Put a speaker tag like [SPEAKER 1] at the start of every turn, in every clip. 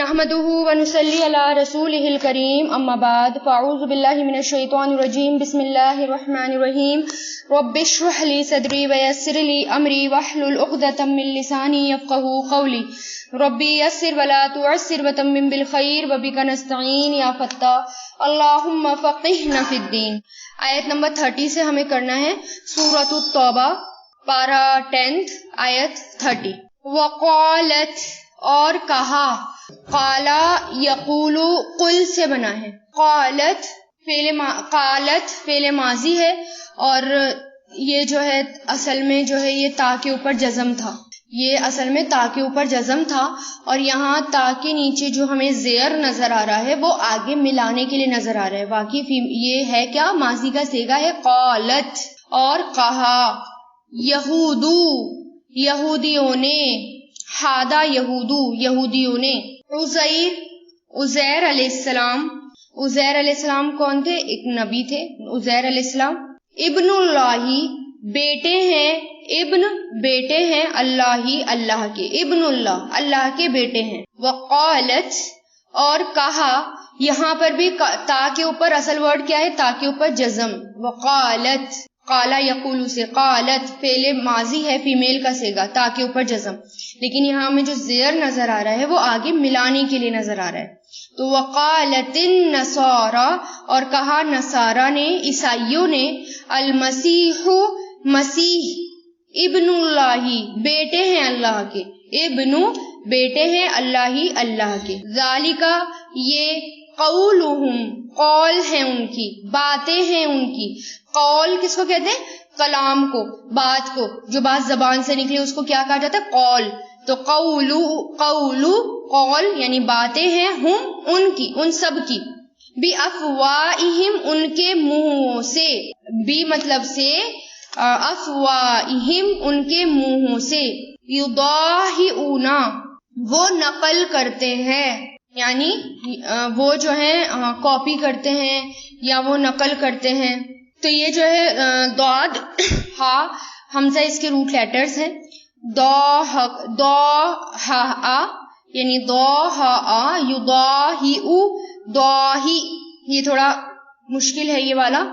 [SPEAKER 1] نحمده ونصلي على رسوله الكريم اما بعد فاعوذ بالله من الشيطان الرجيم بسم الله الرحمن الرحيم رب اشرح لي صدري ويسر لي امري واحلل عقدة من لساني يفقهوا قولي ربي يسر ولا تعسر وتمم بالخير وبك نستعين يا فتاح اللهم فقهنا في الدين۔ آیت نمبر 30 سے ہمیں کرنا ہے سورۃ التوبہ پارہ 10 آیت 30۔ وقالت اور کہا، قالا یقول قل سے بنا ہے، قالت فعل ماضی ہے اور یہ جو ہے اصل میں جو ہے یہ تا کے اوپر جزم تھا، یہ اصل میں تا کے اوپر جزم تھا اور یہاں تا کے نیچے جو ہمیں زیر نظر آ رہا ہے وہ آگے ملانے کے لیے نظر آ رہا ہے۔ واقعی یہ ہے کیا؟ ماضی کا صیغہ ہے قالت۔ اور کہا یہودو یہودیوں نے، ہادا یہودو یہودیوں نے، عزیر علیہ السلام، عزیر علیہ السلام کون تھے؟ ایک نبی تھے عزیر علیہ السلام۔ ابن اللہ بیٹے ہیں، ابن بیٹے ہیں اللہ اللہ کے، ابن اللہ اللہ کے بیٹے ہیں۔ وقالت اور کہا، یہاں پر بھی تا کے اوپر اصل ورڈ کیا ہے؟ تا کے اوپر جزم۔ وقالت قالا یقول سے، قالت فعل ماضی ہے فیمیل کا صیغہ، تا کے اوپر جزم، لیکن یہاں میں جو زیر نظر آ رہا ہے وہ آگے ملانے کے لیے نظر آ رہا ہے۔ تو وقالت النصارى اور کہا نصارہ نے، عیسائیوں نے، المسیح مسیح ابن اللہ بیٹے ہیں اللہ کے، ابن بیٹے ہیں اللہ اللہ کے۔ ذالک یہ قولہم قول ہے ان کی، باتیں ہیں ان کی۔ قول کس کو کہتے ہیں؟ کلام کو، بات کو، جو بات زبان سے نکلے اس کو کیا کہا جاتا ہے؟ قول۔ تو قول یعنی باتیں ہیں، ہم ان کی، ان سب کی، بِأَفْوَاهِهِمْ ان کے منہوں سے، بی مطلب سے، افواہہم ان کے منہوں سے، یضاہئون وہ نقل کرتے ہیں، یعنی وہ جو ہے کاپی کرتے ہیں یا وہ نقل کرتے ہیں۔ تو یہ جو ہے ضاد ہا حمزہ اس کے روٹ لیٹرز ہیں، دو ہا یعنی دو ہا یضاہئ ضاہی، یہ تھوڑا مشکل ہے یہ والا۔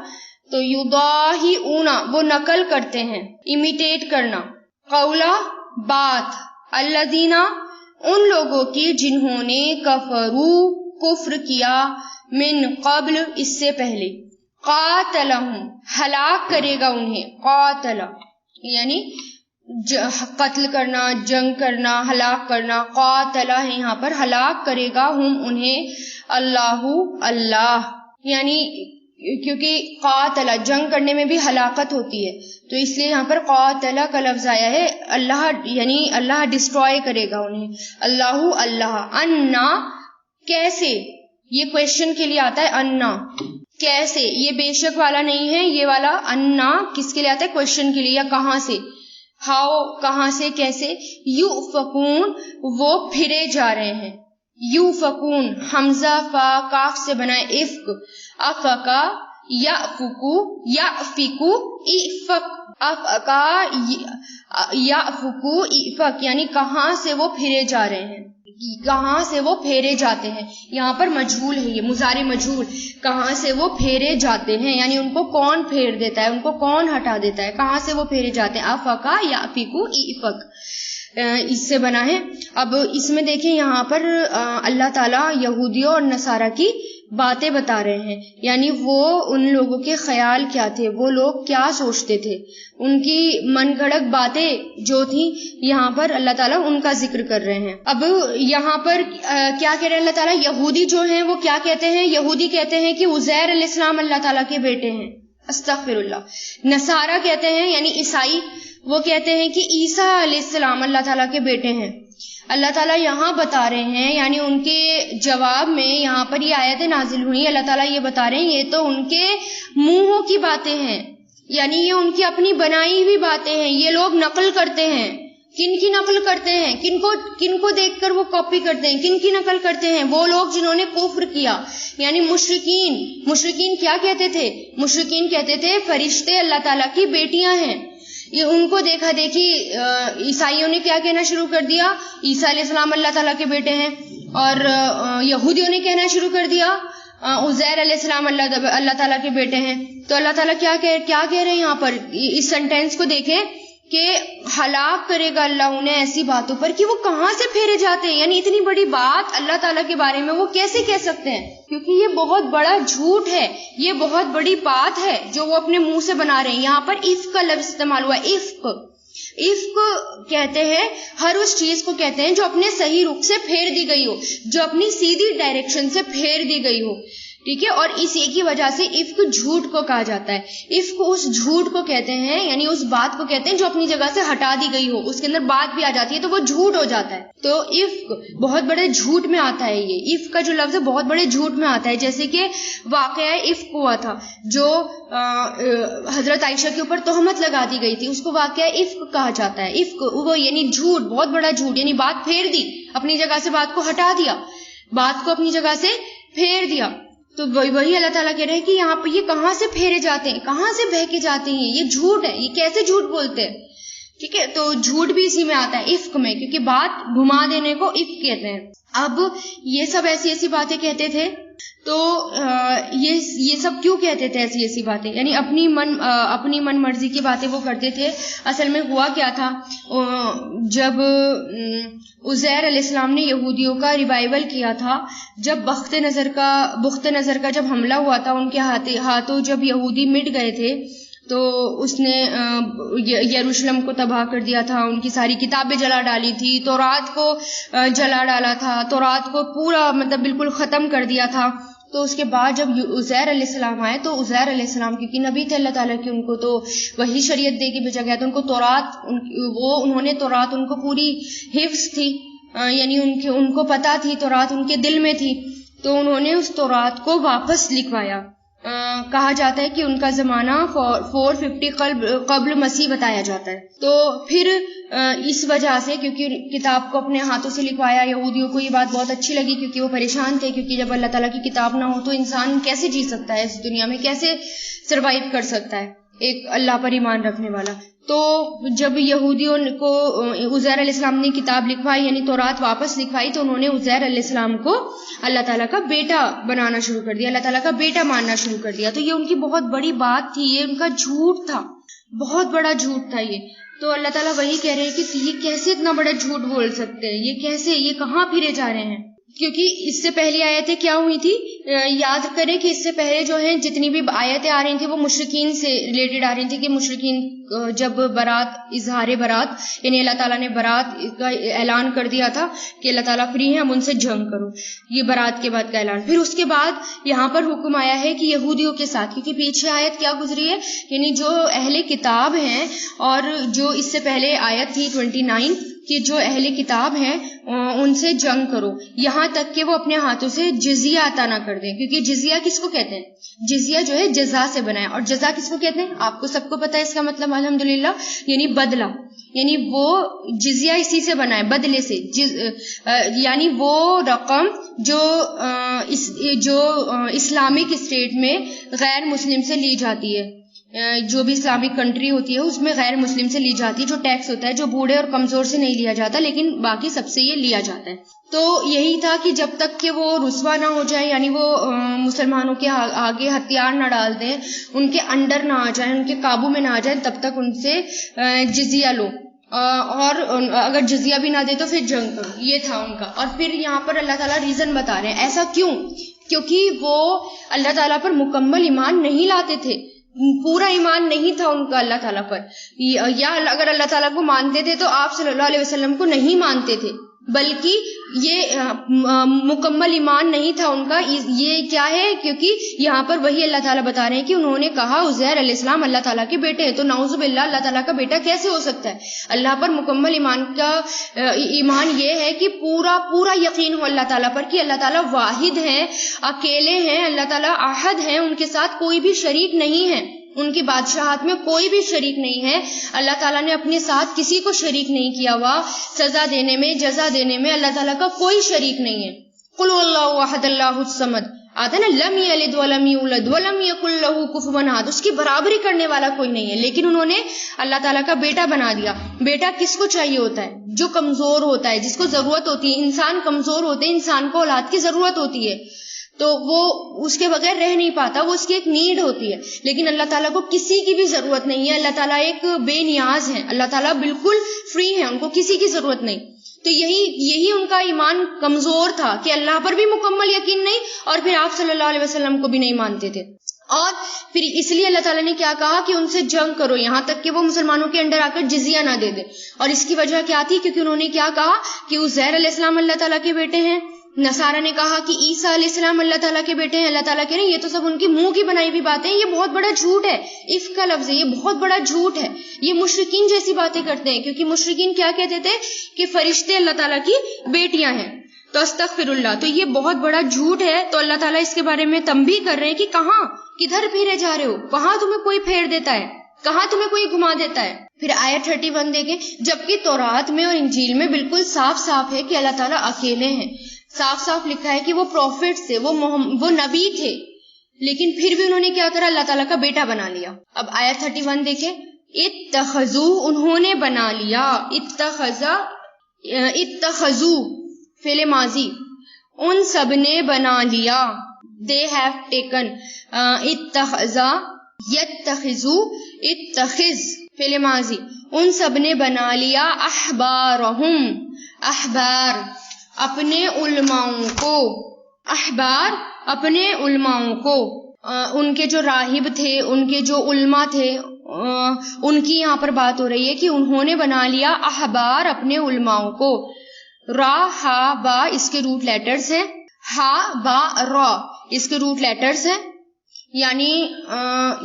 [SPEAKER 1] تو یضاہئون وہ نقل کرتے ہیں، امیٹیٹ کرنا۔ قولا بات، الذین ان لوگوں کی جنہوں نے کفروا کفر کیا، من قبل اس سے پہلے، قاتلہم ہلاک کرے گا انہیں، قاتل یعنی قتل کرنا، جنگ کرنا، ہلاک کرنا، قاتل ہے یہاں پر، ہلاک کرے گا ہم انہیں اللہ اللہ، یعنی کیونکہ قاتل جنگ کرنے میں بھی ہلاکت ہوتی ہے تو اس لیے یہاں پر قاتل کا لفظ آیا ہے، اللہ یعنی اللہ ڈسٹروائے کرے گا انہیں، اللہ اللہ۔ انا کیسے، یہ کویشچن کے لیے آتا ہے، انا کیسے، یہ بے شک والا نہیں ہے، یہ والا انا کس کے لیے آتا ہے؟ کویشچن کے لیے، یا کہاں سے، ہاؤ کہاں سے، کیسے، یؤفکون وہ پھرے جا رہے ہیں، یؤفکون حمزہ فا کاف سے بنا ہے افک، افکا یأفکو یأفکو افک، افکا یأفکو افک یعنی کہاں سے وہ پھرے جا رہے ہیں، کہاں سے وہ پھیرے جاتے ہیں۔ یہاں پر مجہول ہے، یہ مضارع مجہول، کہاں سے وہ پھیرے جاتے ہیں یعنی ان کو کون پھیر دیتا ہے، ان کو کون ہٹا دیتا ہے، کہاں سے وہ پھیرے جاتے ہیں۔ افکا یأفکو افک اس سے بنا ہے۔ اب اس میں دیکھیں یہاں پر اللہ تعالیٰ یہودیوں اور نصارہ کی باتیں بتا رہے ہیں، یعنی وہ ان لوگوں کے خیال کیا تھے، وہ لوگ کیا سوچتے تھے، ان کی من گھڑت باتیں جو تھیں یہاں پر اللہ تعالیٰ ان کا ذکر کر رہے ہیں۔ اب یہاں پر کیا کہہ رہے ہیں اللہ تعالیٰ؟ یہودی جو ہیں وہ کیا کہتے ہیں؟ یہودی کہتے ہیں کہ عزیر علیہ السلام اللہ تعالیٰ کے بیٹے ہیں، استغفر اللہ۔ نصارہ کہتے ہیں یعنی عیسائی، وہ کہتے ہیں کہ عیسیٰ علیہ السلام اللہ تعالیٰ کے بیٹے ہیں۔ اللہ تعالیٰ یہاں بتا رہے ہیں، یعنی ان کے جواب میں یہاں پر یہ آیتیں نازل ہوئی، اللہ تعالیٰ یہ بتا رہے ہیں یہ تو ان کے منہوں کی باتیں ہیں، یعنی یہ ان کی اپنی بنائی ہوئی باتیں ہیں، یہ لوگ نقل کرتے ہیں۔ کن کی نقل کرتے ہیں؟ کن کو دیکھ کر وہ کاپی کرتے ہیں؟ کن کی نقل کرتے ہیں؟ وہ لوگ جنہوں نے کفر کیا، یعنی مشرکین۔ مشرکین کیا کہتے تھے؟ مشرکین کہتے تھے فرشتے اللہ تعالیٰ کی بیٹیاں ہیں۔ یہ ان کو دیکھا دیکھی عیسائیوں نے کیا کہنا شروع کر دیا؟ عیسیٰ علیہ السلام اللہ تعالیٰ کے بیٹے ہیں۔ اور یہودیوں نے کہنا شروع کر دیا عزیر علیہ السلام اللہ تعالیٰ کے بیٹے ہیں. تو اللہ تعالیٰ کیا کہہ رہے ہیں یہاں پر؟ اس سینٹینس کو دیکھیں کہ ہلاک کرے گا اللہ انہیں ایسی باتوں پر کہ وہ کہاں سے پھیرے جاتے ہیں. یعنی اتنی بڑی بات اللہ تعالیٰ کے بارے میں وہ کیسے کہہ سکتے ہیں؟ کیونکہ یہ بہت بڑا جھوٹ ہے, یہ بہت بڑی بات ہے جو وہ اپنے منہ سے بنا رہے ہیں. یہاں پر افک کا لفظ استعمال ہوا ہے. افک کہتے ہیں ہر اس چیز کو کہتے ہیں جو اپنے صحیح رخ سے پھیر دی گئی ہو, جو اپنی سیدھی ڈائریکشن سے پھیر دی گئی ہو. ٹھیک ہے, اور اسی کی وجہ سے افک جھوٹ کو کہا جاتا ہے. افک اس جھوٹ کو کہتے ہیں, یعنی اس بات کو کہتے ہیں جو اپنی جگہ سے ہٹا دی گئی ہو, اس کے اندر بات بھی آ جاتی ہے تو وہ جھوٹ ہو جاتا ہے. تو افک بہت بڑے جھوٹ میں آتا ہے. یہ افک کا جو لفظ ہے بہت بڑے جھوٹ میں آتا ہے. جیسے کہ واقعہ افک ہوا تھا جو حضرت عائشہ کے اوپر تہمت لگا دی گئی تھی, اس کو واقعہ افک کہا جاتا ہے. افک وہ یعنی جھوٹ, بہت بڑا جھوٹ, یعنی بات پھیر دی, اپنی جگہ سے بات کو ہٹا دیا, بات کو اپنی جگہ سے پھیر دیا. تو وہی اللہ تعالیٰ کہہ رہے ہیں کہ یہاں پہ یہ کہاں سے پھیرے جاتے ہیں, کہاں سے بہکے جاتے ہیں, یہ جھوٹ ہے, یہ کیسے جھوٹ بولتے ہیں. ٹھیک ہے, تو جھوٹ بھی اسی میں آتا ہے, افک میں, کیونکہ بات گھما دینے کو افک کہتے ہیں. اب یہ سب ایسی باتیں کہتے تھے, تو یہ سب کیوں کہتے تھے ایسی باتیں؟ یعنی اپنی من مرضی کی باتیں وہ کرتے تھے. اصل میں ہوا کیا تھا, جب عزیر علیہ السلام نے یہودیوں کا ریوائول کیا تھا, جب بخت نظر کا جب حملہ ہوا تھا ان کے ہاتھوں, جب یہودی مٹ گئے تھے تو اس نے یروشلم کو تباہ کر دیا تھا, ان کی ساری کتابیں جلا ڈالی تھی, تورات کو جلا ڈالا تھا, تورات کو پورا مطلب بالکل ختم کر دیا تھا. تو اس کے بعد جب عزیر علیہ السلام آئے تو عزیر علیہ السلام کیونکہ نبی تھے اللہ تعالیٰ کی, ان کو تو وہی شریعت دے کے بھیجا گیا, تو ان کو تورات انہوں نے تورات ان کو پوری حفظ تھی, یعنی ان کو پتہ تھی, تورات ان کے دل میں تھی. تو انہوں نے اس تورات کو واپس لکھوایا. کہا جاتا ہے کہ ان کا زمانہ 450 قبل مسیح بتایا جاتا ہے. تو پھر اس وجہ سے کیونکہ کتاب کو اپنے ہاتھوں سے لکھوایا, یہودیوں کو یہ بات بہت اچھی لگی کیونکہ وہ پریشان تھے, کیونکہ جب اللہ تعالیٰ کی کتاب نہ ہو تو انسان کیسے جی سکتا ہے اس دنیا میں, کیسے سروائیو کر سکتا ہے ایک اللہ پر ایمان رکھنے والا. تو جب یہودیوں کو عزیر علیہ السلام نے کتاب لکھوائی, یعنی تورات واپس لکھوائی, تو انہوں نے عزیر علیہ السلام کو اللہ تعالیٰ کا بیٹا بنانا شروع کر دیا, اللہ تعالیٰ کا بیٹا ماننا شروع کر دیا. تو یہ ان کی بہت بڑی بات تھی, یہ ان کا جھوٹ تھا, بہت بڑا جھوٹ تھا یہ. تو اللہ تعالیٰ وہی کہہ رہے ہیں کہ یہ کیسے اتنا بڑا جھوٹ بول سکتے ہیں, یہ کیسے, یہ کہاں پھرے جا رہے ہیں. کیونکہ اس سے پہلی آیتیں کیا ہوئی تھی, یاد کریں کہ اس سے پہلے جو ہیں جتنی بھی آیتیں آ رہی تھیں وہ مشرکین سے ریلیٹڈ آ رہی تھیں, کہ مشرکین جب اظہار برات, یعنی اللہ تعالیٰ نے برات کا اعلان کر دیا تھا کہ اللہ تعالیٰ فری ہیں, اب ان سے جنگ کرو, یہ برات کے بعد کا اعلان. پھر اس کے بعد یہاں پر حکم آیا ہے کہ یہودیوں کے ساتھ, کیونکہ پیچھے آیت کیا گزری ہے, یعنی جو اہل کتاب ہیں, اور جو اس سے پہلے آیت تھی 29 کہ جو اہل کتاب ہیں ان سے جنگ کرو, یہاں تک کہ وہ اپنے ہاتھوں سے جزیہ عطا نہ کر دیں. کیونکہ جزیہ کس کو کہتے ہیں, جزیہ جو ہے جزا سے بنا ہے, اور جزا کس کو کہتے ہیں آپ کو سب کو پتہ ہے اس کا مطلب الحمدللہ, یعنی بدلہ, یعنی وہ جزیہ اسی سے بنا ہے, بدلے سے, یعنی وہ رقم جو اسلامک اسٹیٹ میں غیر مسلم سے لی جاتی ہے, جو بھی اسلامک کنٹری ہوتی ہے اس میں غیر مسلم سے لی جاتی ہے, جو ٹیکس ہوتا ہے, جو بوڑھے اور کمزور سے نہیں لیا جاتا لیکن باقی سب سے یہ لیا جاتا ہے. تو یہی تھا کہ جب تک کہ وہ رسوا نہ ہو جائے, یعنی وہ مسلمانوں کے آگے ہتھیار نہ ڈال دیں, ان کے انڈر نہ آ جائیں, ان کے قابو میں نہ آ جائیں, تب تک ان سے جزیہ لو, اور اگر جزیہ بھی نہ دے تو پھر جنگ کرو. یہ تھا ان کا. اور پھر یہاں پر اللہ تعالیٰ ریزن بتا رہے ہیں ایسا کیوں, کیونکہ وہ اللہ تعالیٰ پر مکمل ایمان نہیں لاتے تھے, پورا ایمان نہیں تھا ان کا اللہ تعالیٰ پر, یا اگر اللہ تعالیٰ کو مانتے تھے تو آپ صلی اللہ علیہ وسلم کو نہیں مانتے تھے, بلکہ یہ مکمل ایمان نہیں تھا ان کا. یہ کیا ہے, کیونکہ یہاں پر وہی اللہ تعالیٰ بتا رہے ہیں کہ انہوں نے کہا عزیر علیہ السلام اللہ تعالیٰ کے بیٹے ہیں, تو نعوذ باللہ اللہ تعالیٰ کا بیٹا کیسے ہو سکتا ہے. اللہ پر مکمل ایمان یہ ہے کہ پورا یقین ہو اللہ تعالیٰ پر, کہ اللہ تعالیٰ واحد ہیں, اکیلے ہیں, اللہ تعالیٰ احد ہیں, ان کے ساتھ کوئی بھی شریک نہیں ہے, ان کی بادشاہت میں کوئی بھی شریک نہیں ہے. اللہ تعالیٰ نے اپنے ساتھ کسی کو شریک نہیں کیا ہوا, سزا دینے میں, جزا دینے میں اللہ تعالیٰ کا کوئی شریک نہیں ہے. قل اللہ احد اللہ الصمد, آتا نا لم یلد ولم یولد ولم یکن لہ کفوا احد، اس کی برابری کرنے والا کوئی نہیں ہے، لیکن انہوں نے اللہ تعالیٰ کا بیٹا بنا دیا۔ بیٹا کس کو چاہیے ہوتا ہے؟ جو کمزور ہوتا ہے، جس کو ضرورت ہوتی ہے۔ انسان کمزور ہوتے ہیں، انسان کو اولاد کی ضرورت ہوتی ہے، تو وہ اس کے بغیر رہ نہیں پاتا، وہ اس کی ایک نیڈ ہوتی ہے، لیکن اللہ تعالیٰ کو کسی کی بھی ضرورت نہیں ہے۔ اللہ تعالیٰ ایک بے نیاز ہے، اللہ تعالیٰ بالکل فری ہے، ان کو کسی کی ضرورت نہیں۔ تو یہی ان کا ایمان کمزور تھا کہ اللہ پر بھی مکمل یقین نہیں، اور پھر آپ صلی اللہ علیہ وسلم کو بھی نہیں مانتے تھے۔ اور پھر اس لیے اللہ تعالیٰ نے کیا کہا کہ ان سے جنگ کرو، یہاں تک کہ وہ مسلمانوں کے انڈر آ کر جزیہ نہ دے دے۔ اور اس کی وجہ کیا تھی؟ کیونکہ انہوں نے کیا کہا کہ عزیر علیہ السلام اللہ تعالیٰ کے بیٹے ہیں، نصارہ نے کہا کہ عیسیٰ علیہ السلام اللہ تعالیٰ کے بیٹے ہیں۔ اللہ تعالیٰ کہہ رہے ہیں یہ تو سب ان کی منہ کی بنائی ہوئی باتیں ہیں، یہ بہت بڑا جھوٹ ہے، افک کا لفظ ہے، یہ بہت بڑا جھوٹ ہے، یہ مشرکین جیسی باتیں کرتے ہیں، کیونکہ مشرکین کیا کہتے تھے کہ فرشتے اللہ تعالیٰ کی بیٹیاں ہیں، تو استغفر اللہ، تو یہ بہت بڑا جھوٹ ہے۔ تو اللہ تعالیٰ اس کے بارے میں تنبیہ کر رہے ہیں کہ کدھر پھیرے جا رہے ہو، کہاں تمہیں کوئی پھیر دیتا ہے، کہاں تمہیں کوئی گھما دیتا ہے۔ پھر آیت 31 دیکھیں، جبکہ تورات میں اور انجیل میں بالکل صاف صاف ہے کہ اللہ تعالیٰ اکیلے ہیں، صاف صاف لکھا ہے کہ وہ پروفٹ تھے، وہ نبی تھے، لیکن پھر بھی انہوں نے کیا کرا؟ اللہ تعالیٰ کا بیٹا بنا لیا۔ اب آیت 31 دیکھیں، اتخذو، انہوں نے بنا لیا، اتخذو فعل ماضی، ان سب نے بنا لیا، they have taken، اتخذا یتخذو، اتخذ فعل ماضی، ان سب نے بنا لیا، احبارہم، احبار اپنے علماؤں کو، احبار اپنے علماؤں کو، ان کے جو راہب تھے، ان کے جو علماء تھے، ان کی یہاں پر بات ہو رہی ہے کہ انہوں نے بنا لیا احبار اپنے علماؤں کو۔ را ہا با اس کے روٹ لیٹرز ہیں، ہا با را اس کے روٹ لیٹرز ہیں، یعنی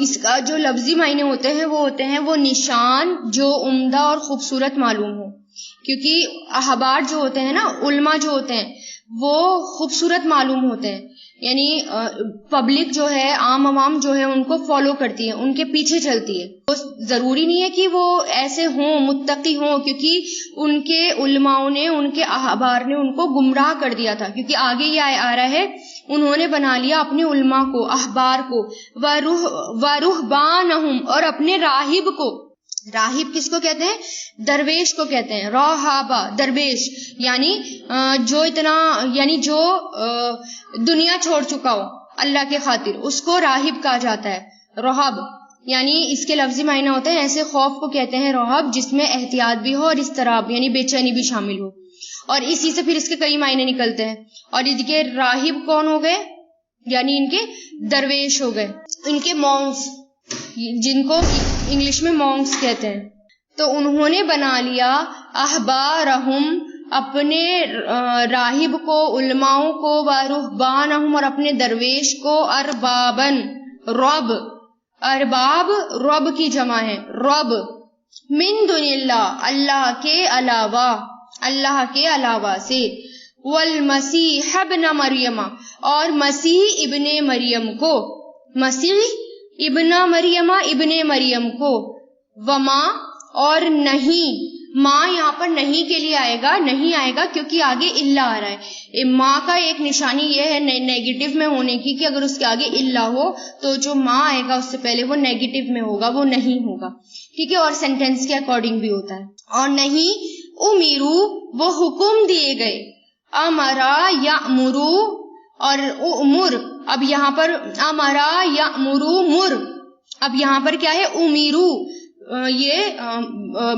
[SPEAKER 1] اس کا جو لفظی معنی ہوتے ہیں وہ نشان جو عمدہ اور خوبصورت معلوم ہو، کیونکہ احبار جو ہوتے ہیں نا، علماء جو ہوتے ہیں وہ خوبصورت معلوم ہوتے ہیں، یعنی پبلک جو ہے، عوام جو ہے ان کو فالو کرتی ہے، ان کے پیچھے چلتی ہے۔ تو ضروری نہیں ہے کہ وہ ایسے ہوں، متقی ہوں، کیونکہ ان کے علماء نے، ان کے احبار نے ان کو گمراہ کر دیا تھا، کیونکہ آگے یہ آ رہا ہے انہوں نے بنا لیا اپنے علماء کو، احبار کو، وَرُهْبَانَهُمْ اور اپنے راہب کو۔ راہب کس کو کہتے ہیں؟ درویش کو کہتے ہیں، راہبہ درویش، یعنی جو دنیا چھوڑ چکا ہو اللہ کے خاطر، اس کو راہب کہا جاتا ہے۔ رہب یعنی اس کے لفظی معنی ہوتے ہیں، ایسے خوف کو کہتے ہیں رہب جس میں احتیاط بھی ہو اور اضطراب یعنی بے چینی بھی شامل ہو، اور اسی سے پھر اس کے کئی معنی نکلتے ہیں۔ اور ان کے راہب کون ہو گئے؟ یعنی ان کے درویش ہو گئے، ان کے مونکس، جن کو انگلش میں مونکس کہتے ہیں۔ تو انہوں نے بنا لیا احبارہم اپنے راہب کو، علماؤں کو، ورہبانہم اور اپنے درویش کو، اربابن رب، ارباب رب کی جمع ہے، رب، من دون اللہ اللہ کے علاوہ، اللہ کے علاوہ سے، والمسیح ابن مریم اور مسیح ابن مریم کو، مسیح ابن مریم ابن مریم کو، وما اور نہیں، ماں یہاں پر نہیں کے لیے آئے گا، نہیں آئے گا کیونکہ آگے اللہ آ رہا ہے۔ ماں کا ایک نشانی یہ ہے نیگیٹو میں ہونے کی کہ اگر اس کے آگے اللہ ہو تو جو ماں آئے گا اس سے پہلے وہ نیگیٹو میں ہوگا، وہ نہیں ہوگا، ٹھیک ہے، اور سینٹینس کے اکارڈنگ بھی ہوتا ہے۔ اور نہیں امیرو وہ حکم دیے گئے، امرا یامرو اور امر، اب یہاں پر امرا یامرو مر، اب یہاں پر کیا ہے؟ امیرو، یہ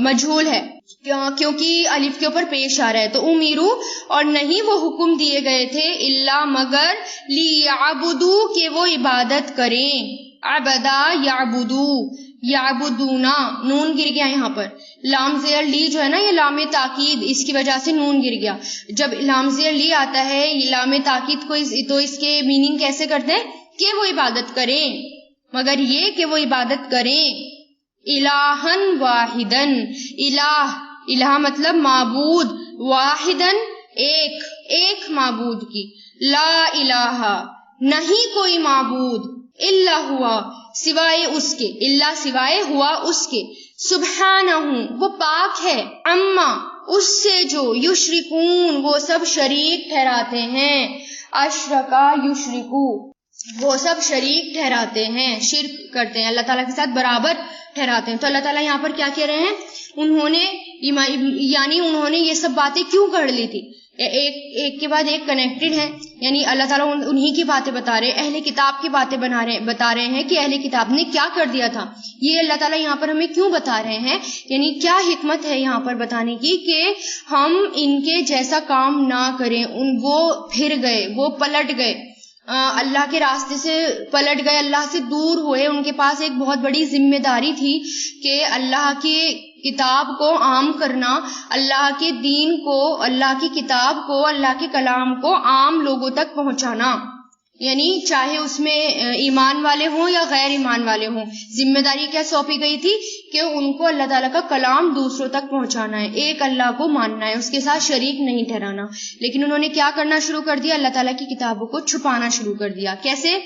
[SPEAKER 1] مجہول ہے کیونکہ الف کے اوپر پیش آ رہا ہے، تو امیرو اور نہیں وہ حکم دیے گئے تھے، الا مگر، لیعبدو کہ وہ عبادت کریں، عبدا یعبدو، یعبدونا، نون گر گیا یہاں پر، لام زیر لی جو ہے نا یہ لام تاکید، اس کی وجہ سے نون گر گیا۔ جب لام زیر لی آتا ہے لام تاکید کو تو اس کے میننگ کیسے کرتے ہیں کہ وہ عبادت کریں، مگر یہ کہ وہ عبادت کریں، الہن واحدن، الہ مطلب معبود، واحدن ایک معبود کی، لا الہ نہیں کوئی معبود، الا ہوا سوائے اس کے، اللہ سوائے ہوا اس کے، سبحانہ وہ پاک ہے، اما اس سے جو یشرکون وہ سب شریک ٹھہراتے ہیں، اشرکا یشرکو وہ سب شریک ٹھہراتے ہیں، شرک کرتے ہیں، اللہ تعالیٰ کے ساتھ برابر ٹھہراتے ہیں۔ تو اللہ تعالیٰ یہاں پر کیا کہہ رہے ہیں، انہوں نے یہ سب باتیں کیوں کر لی تھی، ایک کے بعد ایک کنیکٹڈ ہے، یعنی اللہ تعالیٰ انہی کی باتیں بتا رہے ہیں، اہل کتاب کی باتیں بتا رہے ہیں کہ اہل کتاب نے کیا کر دیا تھا، یہ اللہ تعالیٰ یہاں پر ہمیں کیوں بتا رہے ہیں، یعنی کیا حکمت ہے یہاں پر بتانے کی کہ ہم ان کے جیسا کام نہ کریں، وہ پھر گئے، وہ پلٹ گئے، اللہ کے راستے سے پلٹ گئے، اللہ سے دور ہوئے، ان کے پاس ایک بہت بڑی ذمہ داری تھی کہ اللہ کی کتاب کو عام کرنا، اللہ کے دین کو، اللہ کی کتاب کو، اللہ کے کلام کو عام لوگوں تک پہنچانا، یعنی چاہے اس میں ایمان والے ہوں یا غیر ایمان والے ہوں، ذمہ داری کیا سونپی گئی تھی کہ ان کو اللہ تعالیٰ کا کلام دوسروں تک پہنچانا ہے، ایک اللہ کو ماننا ہے، اس کے ساتھ شریک نہیں ٹھہرانا۔ لیکن انہوں نے کیا کرنا شروع کر دیا، اللہ تعالیٰ کی کتابوں کو چھپانا شروع کر دیا۔ کیسے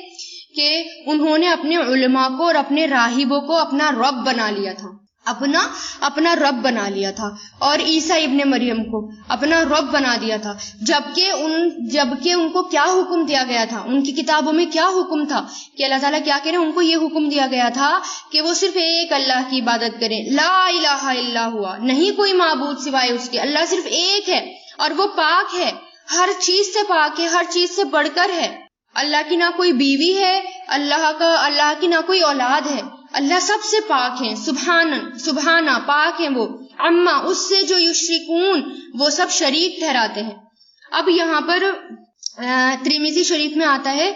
[SPEAKER 1] کہ انہوں نے اپنے علماء کو اور اپنے راہبوں کو اپنا رب بنا لیا تھا، اپنا رب بنا لیا تھا، اور عیسیٰ ابن مریم کو اپنا رب بنا دیا تھا، جبکہ ان کو کیا حکم دیا گیا تھا، ان کی کتابوں میں کیا حکم تھا کہ اللہ تعالیٰ کیا کہہ رہے ہیں، ان کو یہ حکم دیا گیا تھا کہ وہ صرف ایک اللہ کی عبادت کریں، لا الہ الا ہوا، نہیں کوئی معبود سوائے اس کے، اللہ صرف ایک ہے اور وہ پاک ہے، ہر چیز سے پاک ہے، ہر چیز سے بڑھ کر ہے، اللہ کی نہ کوئی بیوی ہے، اللہ کی نہ کوئی اولاد ہے، اللہ سب سے پاک ہیں، سبحانہ پاک ہیں وہ، اما اس سے جو یشرکون وہ سب شریک ٹھہراتے ہیں۔ اب یہاں پر ترمذی شریف میں آتا ہے،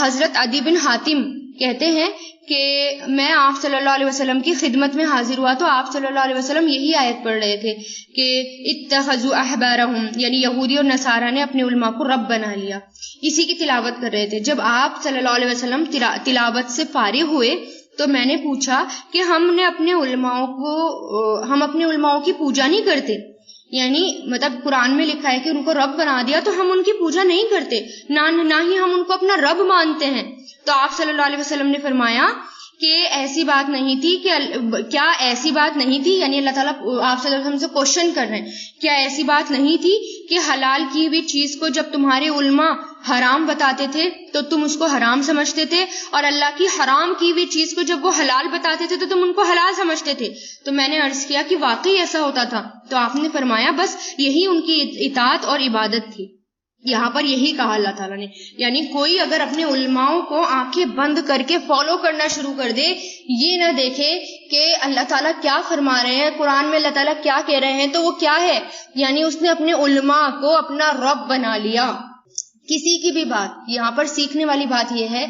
[SPEAKER 1] حضرت عدی بن حاتم کہتے ہیں کہ میں آپ صلی اللہ علیہ وسلم کی خدمت میں حاضر ہوا تو آپ صلی اللہ علیہ وسلم یہی آیت پڑھ رہے تھے کہ اتخذوا احبارہم، یعنی یہودی اور نصارہ نے اپنے علماء کو رب بنا لیا، اسی کی تلاوت کر رہے تھے۔ جب آپ صلی اللہ علیہ وسلم تلاوت سے فارغ ہوئے تو میں نے پوچھا کہ ہم اپنے علماؤں کی پوجا نہیں کرتے، یعنی مطلب قرآن میں لکھا ہے کہ ان کو رب بنا دیا تو ہم ان کی پوجا نہیں کرتے، نہ ہی ہم ان کو اپنا رب مانتے ہیں۔ تو آپ صلی اللہ علیہ وسلم نے فرمایا کہ ایسی بات نہیں تھی، کیا ایسی بات نہیں تھی، یعنی اللہ تعالیٰ آپ صلی اللہ علیہ وسلم سے کوشچن کر رہے ہیں، کیا ایسی بات نہیں تھی کہ حلال کی ہوئی چیز کو جب تمہارے علماء حرام بتاتے تھے تو تم اس کو حرام سمجھتے تھے، اور اللہ کی حرام کی ہوئی چیز کو جب وہ حلال بتاتے تھے تو تم ان کو حلال سمجھتے تھے؟ تو میں نے عرض کیا کہ واقعی ایسا ہوتا تھا، تو آپ نے فرمایا بس یہی ان کی اطاعت اور عبادت تھی۔ یہاں پر یہی کہا اللہ تعالیٰ نے، یعنی کوئی اگر اپنے علماؤں کو آنکھیں بند کر کے فالو کرنا شروع کر دے، یہ نہ دیکھے کہ اللہ تعالیٰ کیا فرما رہے ہیں، قرآن میں اللہ تعالیٰ کیا کہہ رہے ہیں، تو وہ کیا ہے، یعنی اس نے اپنے علماء کو اپنا رب بنا لیا۔ کسی کی بھی بات، یہاں پر سیکھنے والی بات یہ ہے،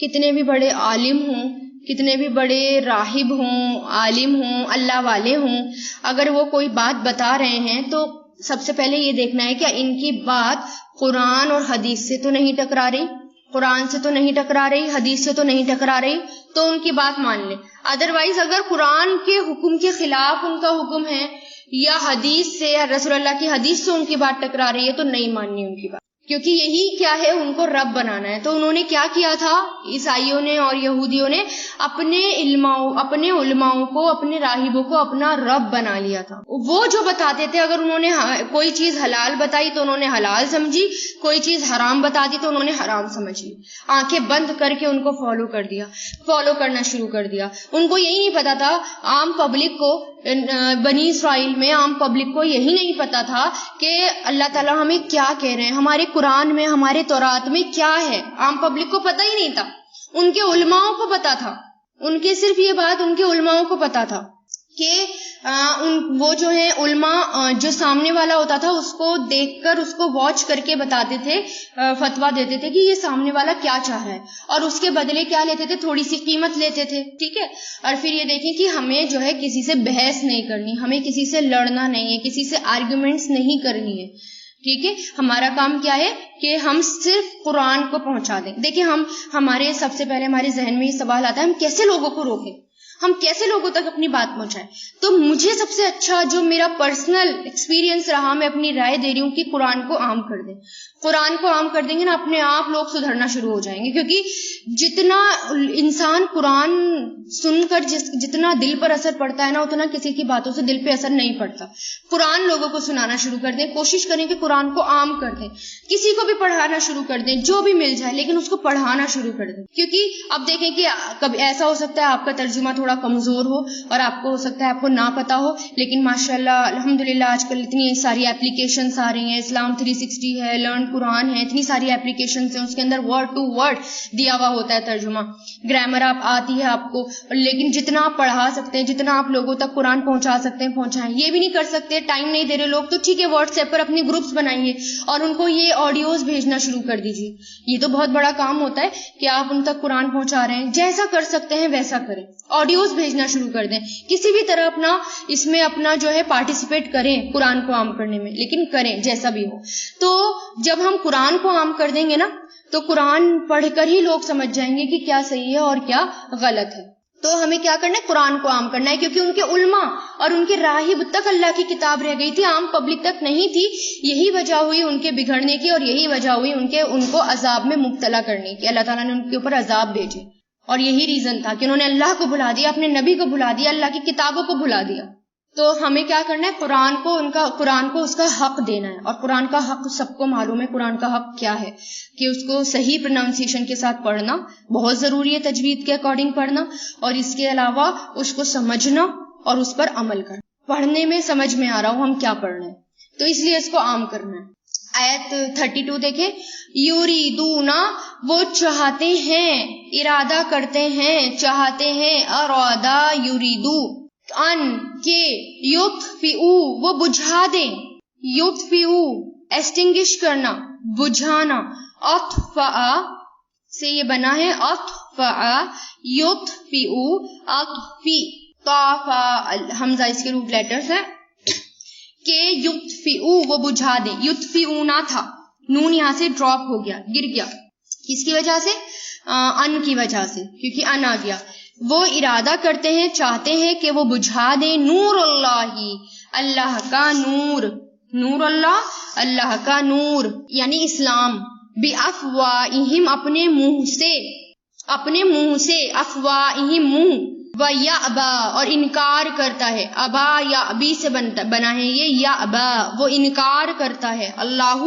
[SPEAKER 1] کتنے بھی بڑے عالم ہوں، کتنے بھی بڑے راہب ہوں، عالم ہوں، اللہ والے ہوں، اگر وہ کوئی بات بتا رہے ہیں تو سب سے پہلے یہ دیکھنا ہے کہ ان کی بات قرآن اور حدیث سے تو نہیں ٹکرا رہی، قرآن سے تو نہیں ٹکرا رہی، حدیث سے تو نہیں ٹکرا رہی، تو ان کی بات مان لیں۔ ادروائز اگر قرآن کے حکم کے خلاف ان کا حکم ہے یا حدیث سے یا رسول اللہ کی حدیث سے ان کی بات ٹکرا رہی ہے تو نہیں ماننی ان کی بات، کیونکہ یہی کیا ہے، ان کو رب بنانا ہے۔ تو انہوں نے کیا کیا تھا، عیسائیوں نے اور یہودیوں نے اپنے علماؤں کو، اپنے راہبوں کو اپنا رب بنا لیا تھا۔ وہ جو بتاتے تھے، اگر انہوں نے کوئی چیز حلال بتائی تو انہوں نے حلال سمجھی، کوئی چیز حرام بتا دی تو انہوں نے حرام سمجھ لی، آنکھیں بند کر کے ان کو فالو کرنا شروع کر دیا۔ ان کو یہی نہیں پتا تھا، عام پبلک کو، بنی اسرائیل میں عام پبلک کو یہی نہیں پتا تھا کہ اللہ تعالیٰ ہمیں کیا کہہ رہے ہیں، ہمارے قرآن میں، ہمارے تورات میں کیا ہے، عام پبلک کو پتہ ہی نہیں تھا، ان کے علماؤں کو پتا تھا، ان کے صرف یہ بات ان کے علماؤں کو پتا تھا کہ وہ جو ہے علماء جو سامنے والا ہوتا تھا اس کو دیکھ کر، اس کو واچ کر کے بتاتے تھے، فتویٰ دیتے تھے کہ یہ سامنے والا کیا چاہ رہا ہے، اور اس کے بدلے کیا لیتے تھے، تھوڑی سی قیمت لیتے تھے، ٹھیک ہے۔ اور پھر یہ دیکھیں کہ ہمیں جو ہے کسی سے بحث نہیں کرنی، ہمیں کسی سے لڑنا نہیں ہے، کسی سے آرگیومنٹس نہیں کرنی ہے، ٹھیک ہے۔ ہمارا کام کیا ہے کہ ہم صرف قرآن کو پہنچا دیں۔ دیکھیں، ہمارے سب سے پہلے ہمارے ذہن میں یہ سوال آتا ہے، ہم کیسے لوگوں کو روکیں؟ ہم کیسے لوگوں تک اپنی بات پہنچائیں. تو مجھے سب سے اچھا جو میرا پرسنل ایکسپیرینس رہا، میں اپنی رائے دے رہی ہوں کہ قرآن کو عام کر دیں. قرآن کو عام کر دیں گے نا، اپنے آپ لوگ سدھرنا شروع ہو جائیں گے. کیونکہ جتنا انسان قرآن سن کر جتنا دل پر اثر پڑتا ہے نا، اتنا کسی کی باتوں سے دل پہ اثر نہیں پڑتا. قرآن لوگوں کو سنانا شروع کر دیں، کوشش کریں کہ قرآن کو عام کر دیں. کسی کو بھی پڑھانا شروع کر دیں، جو بھی مل جائے، لیکن اس کو پڑھانا شروع کر دیں. کیونکہ اب دیکھیں کہ کبھی ایسا ہو سکتا ہے آپ کا ترجمہ تھوڑا کمزور ہو، اور آپ کو ہو سکتا ہے آپ کو نہ پتا ہو، لیکن ماشاءاللہ الحمدللہ آج کل اتنی ساری اپلیکیشنس آ رہی ہیں. اسلام 360 ہے، لرن قرآن ہے، اتنی ساری اپلیکیشنس ہیں. اس کے اندر ورڈ ٹو ورڈ دیا ہوا ہوتا ہے ترجمہ، گرامر آپ آتی ہے آپ کو. لیکن جتنا آپ پڑھا سکتے ہیں، جتنا آپ لوگوں تک قرآن پہنچا سکتے ہیں پہنچائیں. یہ بھی نہیں کر سکتے، ٹائم نہیں دے رہے لوگ، تو ٹھیک ہے واٹس ایپ پر اپنے گروپس بنائیے اور ان کو یہ آڈیوز بھیجنا شروع کر دیجیے. یہ تو بہت بڑا کام ہوتا ہے کہ آپ ان تک قرآن پہنچا رہے ہیں. جیسا کر سکتے ہیں ویسا کریں، آڈیوز بھیجنا شروع کر دیں. کسی بھی طرح اس میں اپنا جو ہے پارٹیسپیٹ کریں قرآن کو عام کرنے میں، لیکن کریں جیسا بھی ہو. تو جب ہم قرآن کو عام کر دیں گے نا، تو قرآن پڑھ کر ہی لوگ سمجھ جائیں گے کہ کیا صحیح ہے اور کیا غلط ہے. تو ہمیں کیا کرنا ہے؟ قرآن کو عام کرنا ہے. کیونکہ ان کے علماء اور ان کے راہب تک اللہ کی کتاب رہ گئی تھی، عام پبلک تک نہیں تھی. یہی وجہ ہوئی ان کے بگڑنے کی، اور یہی وجہ ہوئی ان کو عذاب میں مبتلا کرنے کی. اللہ تعالیٰ نے ان کے اوپر عذاب بھیجے، اور یہی ریزن تھا کہ انہوں نے اللہ کو بھلا دیا، اپنے نبی کو بھلا دیا، اللہ کی کتابوں کو بھلا دیا. تو ہمیں کیا کرنا ہے؟ قرآن کو اس کا حق دینا ہے. اور قرآن کا حق سب کو معلوم ہے. قرآن کا حق کیا ہے؟ کہ اس کو صحیح پروننسیشن کے ساتھ پڑھنا بہت ضروری ہے، تجوید کے اکارڈنگ پڑھنا، اور اس کے علاوہ اس کو سمجھنا اور اس پر عمل کرنا. پڑھنے میں سمجھ میں آ رہا ہوں ہم کیا پڑھ رہے ہیں، تو اس لیے اس کو عام کرنا ہے. آیت 32 دیکھیں. یریدونا، وہ چاہتے ہیں، ارادہ کرتے ہیں، چاہتے ہیں. ارادہ یریدو، ان کے، یطفئو، وہ بجھا دیں. یطفئو ایسٹنگش کرنا، بجھانا. اطفأ سے یہ بنا ہے اطفأ، یطفئو، اطفی، طافا، حمزہ اس کے روٹ لیٹرز ہیں کہ یطفئو وہ بجھا دیں. یطفئونا تھا، نون یہاں سے ڈراپ ہو گیا، گر گیا. کس کی وجہ سے؟ ان کی وجہ سے، کیونکہ ان آ گیا. وہ ارادہ کرتے ہیں، چاہتے ہیں کہ وہ بجھا دیں. نور اللہ، اللہ کا نور. نور اللہ، اللہ کا نور یعنی اسلام. بِأَفْوَاهِهِمْ، اپنے منہ سے. افواہہم منہ. وَيَأْبَى، اور انکار کرتا ہے. ابا یا ابی سے بنا ہے یہ، یا ابا وہ انکار کرتا ہے. اللہ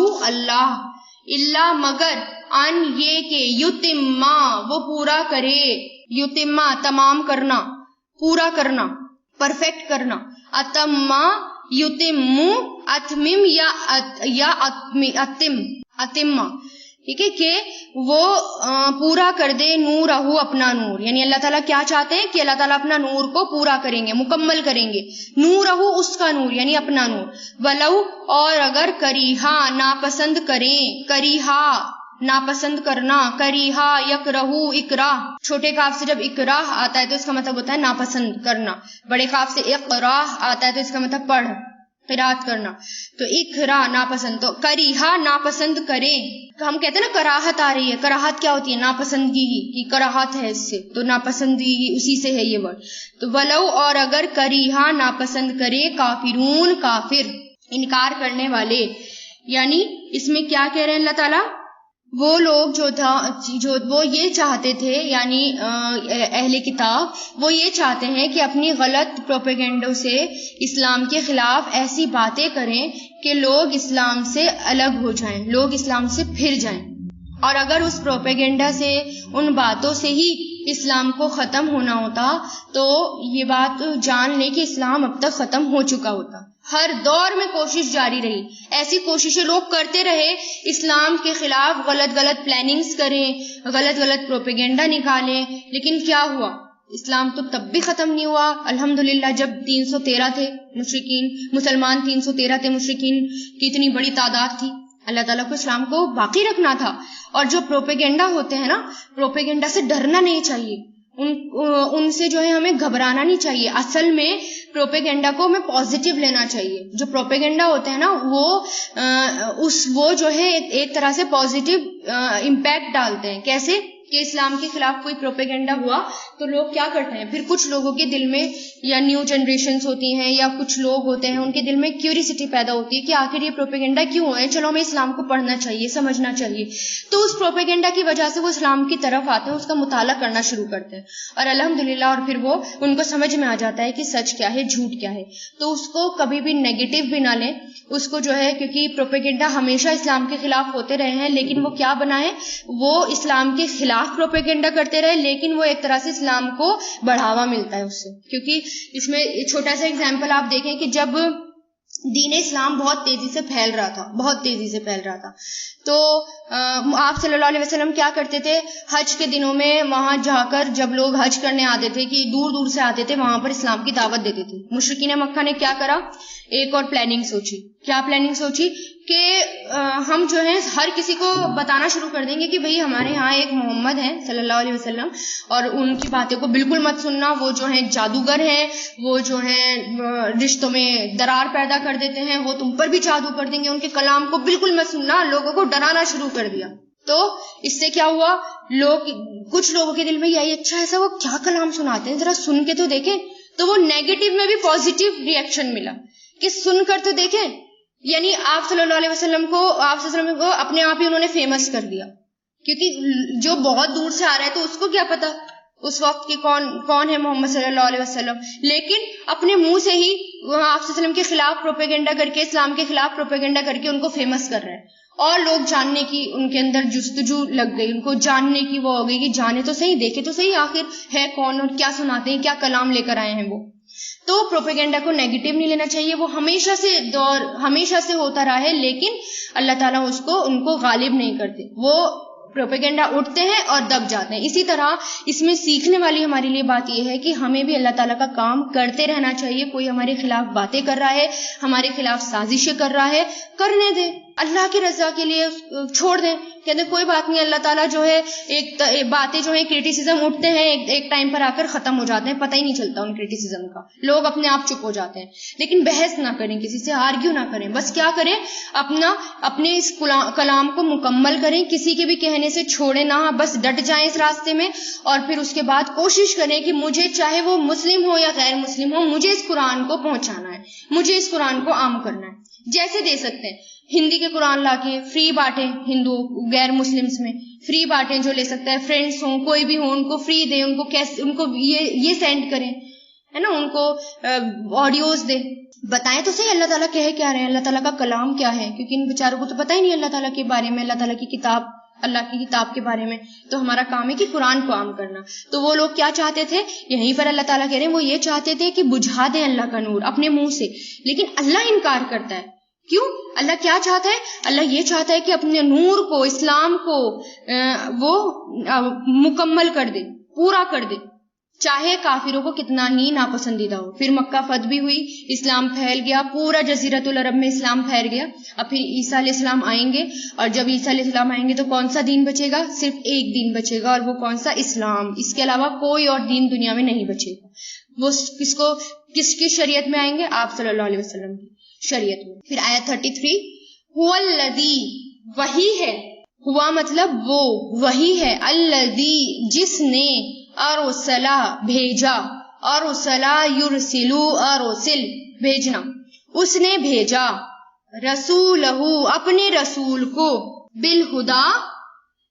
[SPEAKER 1] اللہ مگر، ان یہ کہ، یتما وہ پورا کرے. یتما تمام کرنا، پورا کرنا، پرفیکٹ کرنا. اتما یتمو، اتمم یا اتما، ٹھیک ہے، کہ وہ پورا کر دے. نورہ، اپنا نور. یعنی اللہ تعالیٰ کیا چاہتے ہیں؟ کہ اللہ تعالیٰ اپنا نور کو پورا کریں گے، مکمل کریں گے. نورہ، اس کا نور یعنی اپنا نور. ولو، اور اگر، کریہا ناپسند کریں. کریہا ناپسند کرنا. کریہا یکرہو، اکراہ. چھوٹے کاف سے جب اکراہ آتا ہے تو اس کا مطلب ہوتا ہے ناپسند کرنا. بڑے کاف سے اقراہ آتا ہے تو اس کا مطلب پڑھ، قرات کرنا. تو اکراہ ناپسند. تو کریہا ناپسند کریں. ہم کہتے ہیں نا کراہت آ رہی ہے. کراہت کیا ہوتی ہے؟ ناپسندگی کی کراہت ہے اس سے، تو ناپسندگی اسی سے ہے یہ ورڈ. تو ولو، اور اگر، کریہا ناپسند کرے. کافرون، کافر، انکار کرنے والے. یعنی اس میں کیا کہہ رہے ہیں اللہ تعالیٰ؟ وہ لوگ جو وہ یہ چاہتے تھے، یعنی اہل کتاب، وہ یہ چاہتے ہیں کہ اپنی غلط پروپیگنڈوں سے اسلام کے خلاف ایسی باتیں کریں کہ لوگ اسلام سے الگ ہو جائیں، لوگ اسلام سے پھر جائیں. اور اگر اس پروپیگنڈا سے، ان باتوں سے ہی اسلام کو ختم ہونا ہوتا تو یہ بات جان لیں کہ اسلام اب تک ختم ہو چکا ہوتا. ہر دور میں کوشش جاری رہی، ایسی کوششیں لوگ کرتے رہے، اسلام کے خلاف غلط پلاننگز کریں، غلط پروپیگنڈا نکالیں. لیکن کیا ہوا؟ اسلام تو تب بھی ختم نہیں ہوا. الحمدللہ جب 313 تھے مشرکین، مسلمان 313 تھے، مشرکین کی اتنی بڑی تعداد تھی. اللہ تعالیٰ کو اسلام کو باقی رکھنا تھا. اور جو پروپیگنڈا ہوتے ہیں نا، پروپیگنڈا سے ڈرنا نہیں چاہیے، ان سے جو ہے ہمیں گھبرانا نہیں چاہیے. اصل میں پروپیگنڈا کو ہمیں پازیٹیو لینا چاہیے. جو پروپیگنڈا ہوتے ہیں نا وہ جو ہے ایک طرح سے پازیٹیو امپیکٹ ڈالتے ہیں. کیسے کہ اسلام کے خلاف کوئی پروپیگنڈا ہوا تو لوگ کیا کرتے ہیں، پھر کچھ لوگوں کے دل میں یا نیو جنریشنز ہوتی ہیں یا کچھ لوگ ہوتے ہیں ان کے دل میں کیوریسٹی پیدا ہوتی ہے کہ آخر یہ پروپیگنڈا کیوں ہے، چلو ہمیں اسلام کو پڑھنا چاہیے، سمجھنا چاہیے. تو اس پروپیگنڈا کی وجہ سے وہ اسلام کی طرف آتے ہیں، اس کا مطالعہ کرنا شروع کرتے ہیں اور الحمدللہ اور پھر وہ ان کو سمجھ میں آ جاتا ہے کہ سچ کیا ہے، جھوٹ کیا ہے. تو اس کو کبھی بھی نیگیٹو بھی نہ لیں اس کو جو ہے، کیونکہ پروپیگنڈا ہمیشہ اسلام کے خلاف ہوتے رہے ہیں، لیکن وہ کیا بنا ہے، وہ اسلام کے خلاف پروپیگنڈا کرتے رہے، لیکن وہ ایک طرح سے اسلام کو بڑھاوا ملتا ہے اس سے. کیونکہ اس میں چھوٹا سا اگزامپل آپ دیکھیں کہ جب دین اسلام بہت تیزی سے پھیل رہا تھا تو آپ صلی اللہ علیہ وسلم کیا کرتے تھے، حج کے دنوں میں وہاں جا کر جب لوگ حج کرنے آتے تھے کہ دور دور سے آتے تھے وہاں پر اسلام کی دعوت دیتے تھے. مشرکین مکہ نے کیا کرا، ایک اور پلاننگ سوچی. کیا پلاننگ سوچی کہ ہم جو ہے ہر کسی کو بتانا شروع کر دیں گے کہ بھئی ہمارے ہاں ایک محمد ہیں صلی اللہ علیہ وسلم اور ان کی باتوں کو بالکل مت سننا، وہ جو ہیں جادوگر ہیں، وہ جو ہیں رشتوں میں درار پیدا کر دیتے ہیں، وہ تم پر بھی جادو کر دیں گے، ان کے کلام کو بالکل مت سننا. لوگوں کو ڈرانا شروع کر دیا. تو اس سے کیا ہوا، کچھ لوگوں کے دل میں یہی اچھا ایسا وہ کیا کلام سناتے ہیں، ذرا سن کے تو دیکھیں. تو وہ نیگیٹو میں بھی پازیٹیو ریئیکشن ملا کہ سن کر تو دیکھیں. یعنی آپ صلی اللہ علیہ وسلم کو اپنے آپ ہی انہوں نے فیمس کر دیا، کیونکہ جو بہت دور سے آ رہا ہے تو اس کو کیا پتا اس وقت کی کون ہے محمد صلی اللہ علیہ وسلم، لیکن اپنے منہ سے ہی آپ صلی اللہ علیہ وسلم کے خلاف پروپیگنڈا کر کے، اسلام کے خلاف پروپیگنڈا کر کے ان کو فیمس کر رہے ہیں. اور لوگ جاننے کی ان کے اندر جستجو لگ گئی، ان کو جاننے کی وہ ہو گئی کہ جانے تو صحیح، دیکھے تو صحیح آخر ہے کون اور کیا سناتے ہیں، کیا کلام لے کر آئے ہیں وہ. تو پروپیگنڈا کو نیگیٹو نہیں لینا چاہیے، وہ ہمیشہ سے ہوتا رہا ہے، لیکن اللہ تعالیٰ ان کو غالب نہیں کرتے. وہ پروپیگنڈا اٹھتے ہیں اور دب جاتے ہیں. اسی طرح اس میں سیکھنے والی ہمارے لیے بات یہ ہے کہ ہمیں بھی اللہ تعالیٰ کا کام کرتے رہنا چاہیے. کوئی ہمارے خلاف باتیں کر رہا ہے، ہمارے خلاف سازشیں کر رہا ہے، کرنے دیں، اللہ کی رضا کے لیے چھوڑ دیں. کہتے ہیں کوئی بات نہیں، اللہ تعالیٰ جو ہے ایک باتیں جو ہیں کریٹیسزم اٹھتے ہیں ایک ٹائم پر آ کر ختم ہو جاتے ہیں، پتہ ہی نہیں چلتا ان کریٹیسزم کا، لوگ اپنے آپ چپ ہو جاتے ہیں. لیکن بحث نہ کریں، کسی سے آرگیو نہ کریں، بس کیا کریں، اپنے اس کلام کو مکمل کریں، کسی کے بھی کہنے سے چھوڑیں نہ، بس ڈٹ جائیں اس راستے میں. اور پھر اس کے بعد کوشش کریں کہ مجھے چاہے وہ مسلم ہو یا غیر مسلم ہو، مجھے اس قرآن کو پہنچانا ہے، مجھے اس قرآن کو عام کرنا ہے. جیسے دے سکتے ہیں ہندی کے قرآن لا کے فری بانٹیں، ہندو غیر مسلمس میں فری بانٹیں، جو لے سکتا ہے، فرینڈس ہوں کوئی بھی ہو ان کو فری دیں، ان کو یہ سینڈ کریں، ہے نا، ان کو آڈیوز دیں، بتائیں تو صحیح اللہ تعالیٰ کہہ کیا رہے ہیں، اللہ تعالیٰ کا کلام کیا ہے، کیونکہ ان بیچاروں کو تو پتہ ہی نہیں اللہ تعالیٰ کے بارے میں، اللہ تعالیٰ کی کتاب، اللہ کی کتاب کے بارے میں. تو ہمارا کام ہے کہ قرآن کو عام کرنا. تو وہ لوگ کیا چاہتے تھے، یہیں پر اللہ تعالیٰ کہہ رہے ہیں، وہ یہ چاہتے تھے کہ بجھا دیں اللہ کا نور اپنے منہ سے، لیکن اللہ انکار کرتا ہے. کیوں؟ اللہ کیا چاہتا ہے؟ اللہ یہ چاہتا ہے کہ اپنے نور کو، اسلام کو وہ مکمل کر دے، پورا کر دے، چاہے کافروں کو کتنا ہی ناپسندیدہ ہو. پھر مکہ فتح بھی ہوئی، اسلام پھیل گیا، پورا جزیرۃ العرب میں اسلام پھیل گیا. اب پھر عیسیٰ علیہ السلام آئیں گے، اور جب عیسیٰ علیہ السلام آئیں گے تو کون سا دین بچے گا؟ صرف ایک دین بچے گا، اور وہ کون سا؟ اسلام. اس کے علاوہ کوئی اور دین دنیا میں نہیں بچے گا. وہ کس کی شریعت میں آئیں گے؟ آپ صلی اللہ علیہ وسلم کی شریعت میں. پھر آیت 33، هو الذی، وہی ہے، ہوا مطلب وہ، وہی ہے، الذی، جس نے، ارسلا، بھیجا، ارسلا یرسلو، ارسل، بھیجنا، اس نے بھیجا، رسولہ، اپنے رسول کو، بالہدا،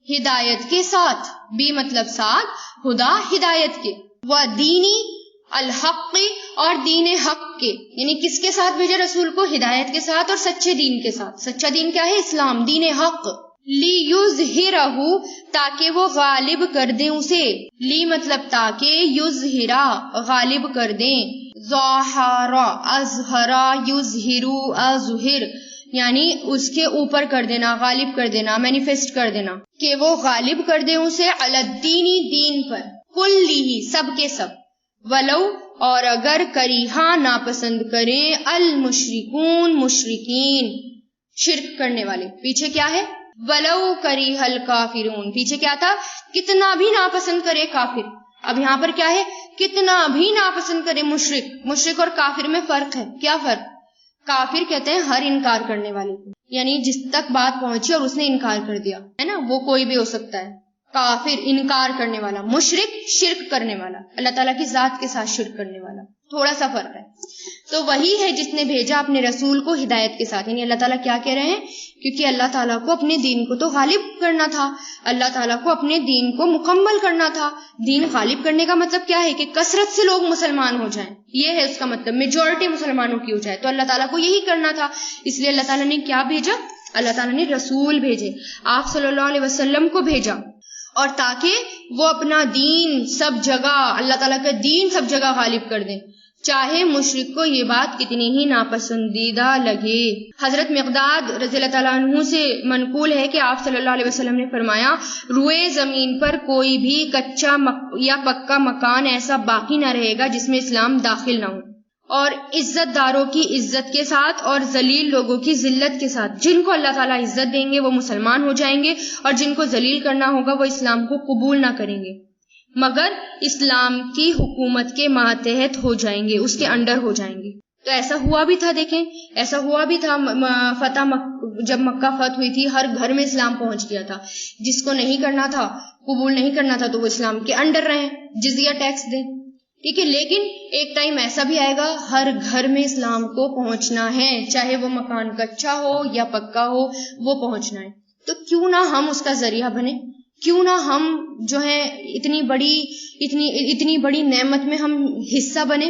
[SPEAKER 1] ہدایت کے ساتھ، بھی مطلب ساتھ، ہدا ہدایت کے، ودینی، الحق، اور دین حق کے. یعنی کس کے ساتھ بھیجا رسول کو؟ ہدایت کے ساتھ اور سچے دین کے ساتھ. سچا دین کیا ہے؟ اسلام، دین حق. لیظہرہ، تاکہ وہ غالب کر دیں اسے، لی مطلب تاکہ، یظہرا، غالب کر دیں، ظاہرا، اظہرا، یظہرو، اظہر، یعنی اس کے اوپر کر دینا، غالب کر دینا، مینیفیسٹ کر دینا، کہ وہ غالب کر دیں اسے، علی الدین، دین پر، کلہ، سب کے سب، ولو، اور اگر، کریہا، ناپسند کریں، المشرکون، مشرکین، شرک کرنے والے. پیچھے کیا ہے؟ ولو کریہ الکافرون. پیچھے کیا تھا؟ کتنا بھی ناپسند کرے کافر. اب یہاں پر کیا ہے؟ کتنا بھی ناپسند کرے مشرک. مشرک اور کافر میں فرق ہے. کیا فرق؟ کافر کہتے ہیں ہر انکار کرنے والے کو، یعنی جس تک بات پہنچی اور اس نے انکار کر دیا، ہے نا، وہ کوئی بھی ہو سکتا ہے. کافر انکار کرنے والا، مشرک شرک کرنے والا، اللہ تعالیٰ کی ذات کے ساتھ شرک کرنے والا، تھوڑا سا فرق ہے. تو وہی ہے جس نے بھیجا اپنے رسول کو ہدایت کے ساتھ. یعنی اللہ تعالیٰ کیا کہہ رہے ہیں؟ کیونکہ اللہ تعالیٰ کو اپنے دین کو تو غالب کرنا تھا، اللہ تعالیٰ کو اپنے دین کو مکمل کرنا تھا. دین غالب کرنے کا مطلب کیا ہے؟ کہ کثرت سے لوگ مسلمان ہو جائیں، یہ ہے اس کا مطلب، میجورٹی مسلمانوں کی ہو جائے. تو اللہ تعالیٰ کو یہی کرنا تھا، اس لیے اللہ تعالیٰ نے کیا بھیجا؟ اللہ تعالیٰ نے رسول بھیجے، آپ صلی اللہ علیہ وسلم کو بھیجا، اور تاکہ وہ اپنا دین سب جگہ، اللہ تعالیٰ کا دین سب جگہ غالب کر دیں، چاہے مشرک کو یہ بات کتنی ہی ناپسندیدہ لگے. حضرت مقداد رضی اللہ تعالیٰ عنہ سے منقول ہے کہ آپ صلی اللہ علیہ وسلم نے فرمایا، روئے زمین پر کوئی بھی کچا یا پکا مکان ایسا باقی نہ رہے گا جس میں اسلام داخل نہ ہو، اور عزت داروں کی عزت کے ساتھ اور ذلیل لوگوں کی ذلت کے ساتھ. جن کو اللہ تعالیٰ عزت دیں گے وہ مسلمان ہو جائیں گے، اور جن کو ذلیل کرنا ہوگا وہ اسلام کو قبول نہ کریں گے، مگر اسلام کی حکومت کے ماتحت ہو جائیں گے، اس کے انڈر ہو جائیں گے. تو ایسا ہوا بھی تھا، دیکھیں ایسا ہوا بھی تھا. جب مکہ فتح ہوئی تھی، ہر گھر میں اسلام پہنچ گیا تھا. جس کو نہیں کرنا تھا، قبول نہیں کرنا تھا، تو وہ اسلام کے انڈر رہیں، جزیہ ٹیکس دیں، ٹھیک ہے. لیکن ایک ٹائم ایسا بھی آئے گا، ہر گھر میں اسلام کو پہنچنا ہے، چاہے وہ مکان کچا ہو یا پکا ہو، وہ پہنچنا ہے. تو کیوں نہ ہم اس کا ذریعہ بنے، کیوں نہ ہم جو ہے اتنی بڑی نعمت میں ہم حصہ بنے.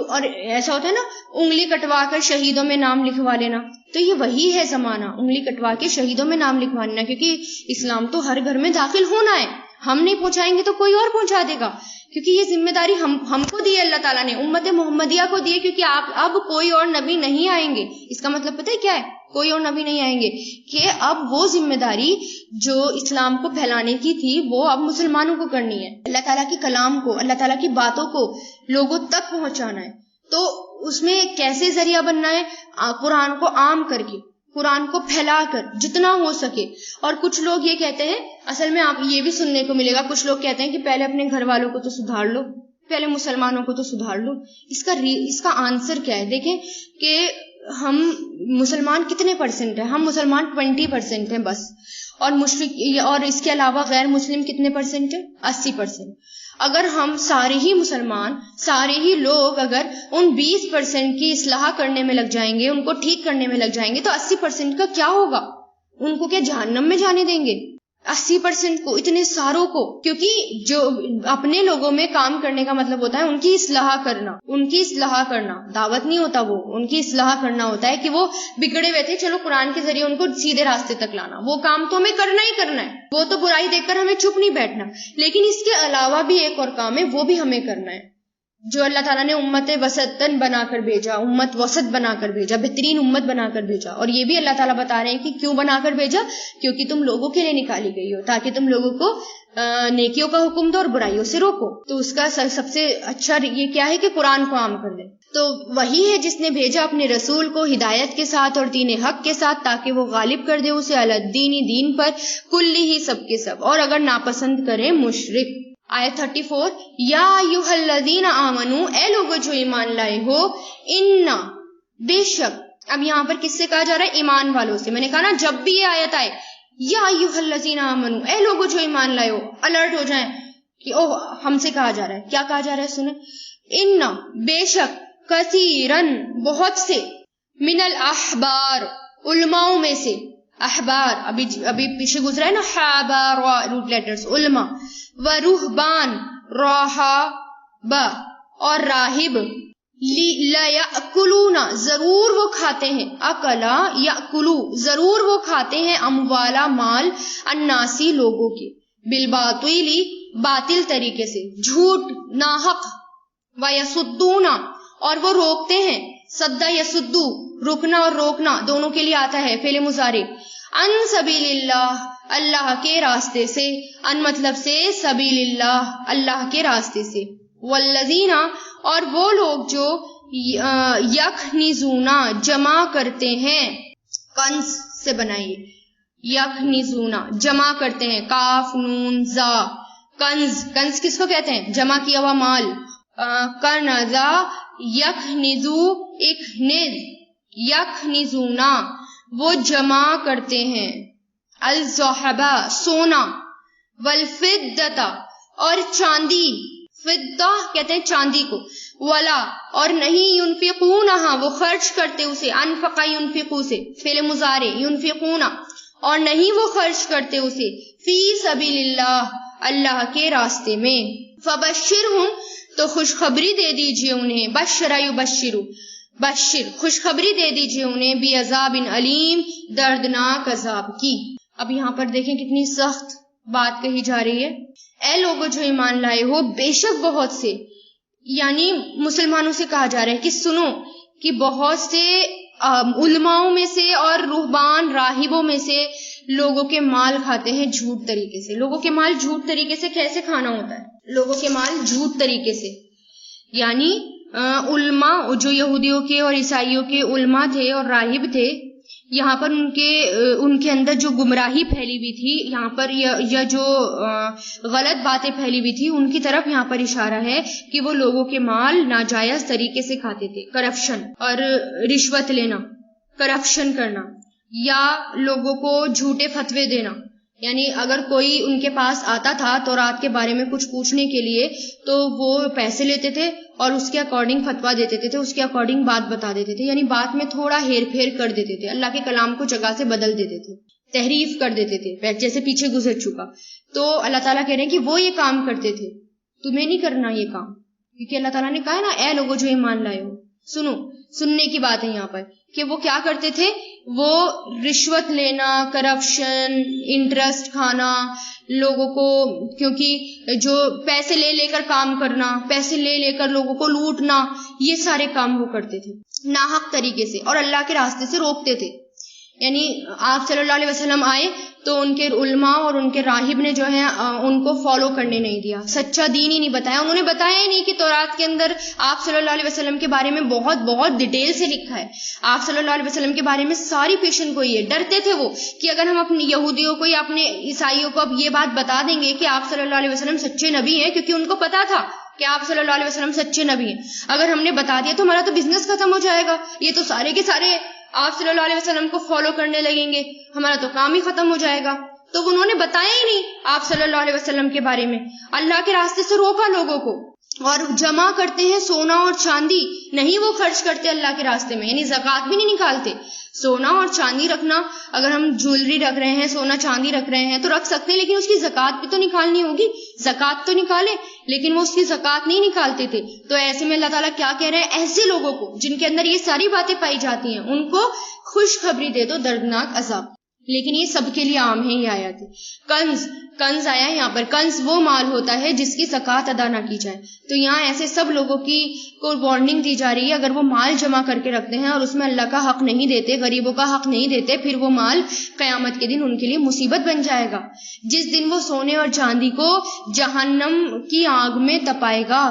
[SPEAKER 1] اور ایسا ہوتا ہے نا، انگلی کٹوا کر شہیدوں میں نام لکھوا لینا، تو یہ وہی ہے زمانہ، انگلی کٹوا کے شہیدوں میں نام لکھوا لینا، کیونکہ اسلام تو ہر گھر میں داخل ہونا ہے. ہم نہیں پہنچائیں گے تو کوئی اور پہنچا دے گا، کیونکہ یہ ذمہ داری ہم کو دی ہے، اللہ تعالیٰ نے امت محمدیہ کو دی ہے. کیونکہ اب کوئی اور نبی نہیں آئیں گے. اس کا مطلب پتہ ہے کیا ہے؟ کوئی اور نبی نہیں آئیں گے، کہ اب وہ ذمہ داری جو اسلام کو پھیلانے کی تھی وہ اب مسلمانوں کو کرنی ہے. اللہ تعالیٰ کے کلام کو، اللہ تعالیٰ کی باتوں کو لوگوں تک پہنچانا ہے. تو اس میں کیسے ذریعہ بننا ہے؟ قرآن کو عام کر کے، قرآن کو پھیلا کر جتنا ہو سکے. اور کچھ لوگ یہ کہتے ہیں، اصل میں آپ یہ بھی سننے کو ملے گا، کچھ لوگ کہتے ہیں کہ پہلے اپنے گھر والوں کو تو سدھار لو، پہلے مسلمانوں کو تو سدھار لو. اس کا آنسر کیا ہے؟ دیکھیں کہ ہم مسلمان کتنے پرسنٹ ہیں؟ ہم مسلمان 20% ہیں بس، اور مشرک اور اس کے علاوہ غیر مسلم کتنے پرسنٹ ہیں؟ 80%. اگر ہم سارے ہی مسلمان، سارے ہی لوگ اگر ان 20% کی اصلاح کرنے میں لگ جائیں گے، ان کو ٹھیک کرنے میں لگ جائیں گے، تو 80% کا کیا ہوگا؟ ان کو کیا جہنم میں جانے دیں گے؟ 80% کو، اتنے ساروں کو. کیونکہ جو اپنے لوگوں میں کام کرنے کا مطلب ہوتا ہے ان کی اصلاح کرنا، ان کی اصلاح کرنا. دعوت نہیں ہوتا، وہ ان کی اصلاح کرنا ہوتا ہے کہ وہ بگڑے ہوئے تھے، چلو قرآن کے ذریعے ان کو سیدھے راستے تک لانا. وہ کام تو ہمیں کرنا ہی کرنا ہے، وہ تو برائی دیکھ کر ہمیں چپ نہیں بیٹھنا. لیکن اس کے علاوہ بھی ایک اور کام ہے، وہ بھی ہمیں کرنا ہے، جو اللہ تعالیٰ نے امت وسطن بنا کر بھیجا، امت وسط بنا کر بھیجا، بہترین امت بنا کر بھیجا. اور یہ بھی اللہ تعالیٰ بتا رہے ہیں کہ کیوں بنا کر بھیجا؟ کیونکہ تم لوگوں کے لیے نکالی گئی ہو، تاکہ تم لوگوں کو نیکیوں کا حکم دو اور برائیوں سے روکو. تو اس کا سب سے اچھا یہ کیا ہے کہ قرآن کو عام کر دیں. تو وہی ہے جس نے بھیجا اپنے رسول کو ہدایت کے ساتھ اور دین حق کے ساتھ، تاکہ وہ غالب کر دے اسے علی الدین، دین پر، کلی ہی، سب کے سب، اور اگر ناپسند کرے مشرک. آیت 34، یا ایھا الذین آمنو، اے لوگو جو ایمان لائے ہو، انا، بے شک. اب یہاں پر کس سے کہا جا رہا ہے؟ ایمان والوں سے. میں نے کہا نا جب بھی یہ آیت آئے، یا ایھا الذین آمنو، اے لوگو جو ایمان لائے ہو، الرٹ ہو جائیں کہ اوہ ہم سے کہا جا رہا ہے. کیا کہا جا رہا ہے؟ سنیں، انا، بے شک، کثیرن، بہت سے، من الاحبار، علماؤں میں سے. احبار ابھی پیچھے گزرا ہے نا، حبار روٹ لیٹرز، علماء، ورہبان، راہب، اور راہب، لَيَأْكُلُونَ، ضرور وہ کھاتے ہیں، اکلا یأکلو، ضرور وہ کھاتے ہیں، اموالا، مال، الناسی، لوگوں کے، بالباطل، باطل طریقے سے، جھوٹ، ناحق، وَيَصُدُّونَ، اور وہ روکتے ہیں، صدّ یصدّو، رکنا اور روکنا دونوں کے لیے آتا ہے، فعل مضارع، ان سبیل اللہ، اللہ کے راستے سے، ان مطلب سے، سبیل اللہ، اللہ کے راستے سے. والذین، اور وہ لوگ جو یکنزون، جمع کرتے ہیں، کنز سے بنائیے، یکنزون، جمع کرتے ہیں، کاف نون زا، کنز. کنز کس کو کہتے ہیں؟ جمع کیا ہوا مال. کنزا، یکنزو، اکنز، یکنزونا، وہ جمع کرتے ہیں. الذہب، سونا. والفدۃ اور چاندی، فدہ کہتے ہیں چاندی کو، ولا اور نہیں، ينفقونہا وہ خرچ کرتے اسے، انفق ينفقو سے فعل مضارع، ينفقون اور نہیں وہ خرچ کرتے اسے، فی سبیل اللہ اللہ کے راستے میں، فبشرہم تو خوشخبری دے دیجئے انہیں، بشر یبشر بشر خوشخبری دے دیجئے انہیں، بعذاب علیم دردناک عذاب کی۔ اب یہاں پر دیکھیں کتنی سخت بات کہی جا رہی ہے، اے لوگو جو ایمان لائے ہو، بے شک بہت سے، یعنی مسلمانوں سے کہا جا رہا ہے کہ سنو کہ بہت سے علماؤں میں سے اور رہبان راہبوں میں سے لوگوں کے مال کھاتے ہیں جھوٹ طریقے سے۔ لوگوں کے مال جھوٹ طریقے سے کیسے کھانا ہوتا ہے؟ لوگوں کے مال جھوٹ طریقے سے، یعنی علماء جو یہودیوں کے اور عیسائیوں کے علماء تھے اور راہب تھے، یہاں پر ان کے اندر جو گمراہی پھیلی ہوئی تھی، یہاں پر یا جو غلط باتیں پھیلی ہوئی تھی، ان کی طرف یہاں پر اشارہ ہے کہ وہ لوگوں کے مال ناجائز طریقے سے کھاتے تھے، کرپشن اور رشوت لینا، کرپشن کرنا، یا لوگوں کو جھوٹے فتوے دینا، یعنی اگر کوئی ان کے پاس آتا تھا تو رات کے بارے میں کچھ پوچھنے کے لیے تو وہ پیسے لیتے تھے اور اس کے اکارڈنگ فتویٰ دیتے تھے، اس کے اکارڈنگ بات بتا دیتے تھے، یعنی بات میں تھوڑا ہیر پھیر کر دیتے تھے، اللہ کے کلام کو جگہ سے بدل دیتے تھے، تحریف کر دیتے تھے، جیسے پیچھے گزر چکا۔ تو اللہ تعالیٰ کہہ رہے ہیں کہ وہ یہ کام کرتے تھے، تمہیں نہیں کرنا یہ کام، کیونکہ اللہ تعالیٰ نے کہا ہے نا اے لوگوں جو ایمان لائے ہو، سنو، سننے کی بات ہے یہاں پر کہ وہ کیا کرتے تھے، وہ رشوت لینا، کرپشن، انٹرسٹ کھانا، لوگوں کو، کیونکہ جو پیسے لے لے کر کام کرنا، پیسے لے لے کر لوگوں کو لوٹنا، یہ سارے کام وہ کرتے تھے ناحق طریقے سے اور اللہ کے راستے سے روکتے تھے۔ یعنی آپ صلی اللہ علیہ وسلم آئے تو ان کے علماء اور ان کے راہب نے جو ہے ان کو فالو کرنے نہیں دیا، سچا دین ہی نہیں بتایا، انہوں نے بتایا ہی نہیں کہ تورات کے اندر آپ صلی اللہ علیہ وسلم کے بارے میں بہت بہت ڈیٹیل سے لکھا ہے، آپ صلی اللہ علیہ وسلم کے بارے میں ساری پیشن گوئی ہے۔ ڈرتے تھے وہ کہ اگر ہم اپنے یہودیوں کو یا اپنے عیسائیوں کو اب یہ بات بتا دیں گے کہ آپ صلی اللہ علیہ وسلم سچے نبی ہیں، کیونکہ ان کو پتا تھا کہ آپ صلی اللہ علیہ وسلم سچے نبی ہیں، اگر ہم نے بتا دیا تو ہمارا تو بزنس ختم ہو جائے گا، یہ تو سارے کے سارے آپ صلی اللہ علیہ وسلم کو فالو کرنے لگیں گے، ہمارا تو کام ہی ختم ہو جائے گا۔ تو انہوں نے بتایا ہی نہیں آپ صلی اللہ علیہ وسلم کے بارے میں، اللہ کے راستے سے روکا لوگوں کو، اور جمع کرتے ہیں سونا اور چاندی، نہیں وہ خرچ کرتے اللہ کے راستے میں، یعنی زکوٰۃ بھی نہیں نکالتے۔ سونا اور چاندی رکھنا، اگر ہم جویلری رکھ رہے ہیں، سونا چاندی رکھ رہے ہیں تو رکھ سکتے ہیں، لیکن اس کی زکوٰۃ بھی تو نکالنی ہوگی، زکوٰۃ تو نکالے، لیکن وہ اس کی زکوٰۃ نہیں نکالتے تھے۔ تو ایسے میں اللہ تعالیٰ کیا کہہ رہے ہیں، ایسے لوگوں کو جن کے اندر یہ ساری باتیں پائی جاتی ہیں، ان کو خوشخبری دے دو دردناک عذاب۔ لیکن یہ سب کے لیے عام ہے یہ آیات۔ کنز آیا یہاں پر، کنز وہ مال ہوتا ہے جس کی زکوٰۃ ادا نہ کی جائے، تو یہاں ایسے سب لوگوں کو وارننگ دی جا رہی ہے، اگر وہ مال جمع کر کے رکھتے ہیں اور اس میں اللہ کا حق نہیں دیتے، غریبوں کا حق نہیں دیتے، پھر وہ مال قیامت کے دن ان کے لیے مصیبت بن جائے گا، جس دن وہ سونے اور چاندی کو جہنم کی آگ میں تپائے گا۔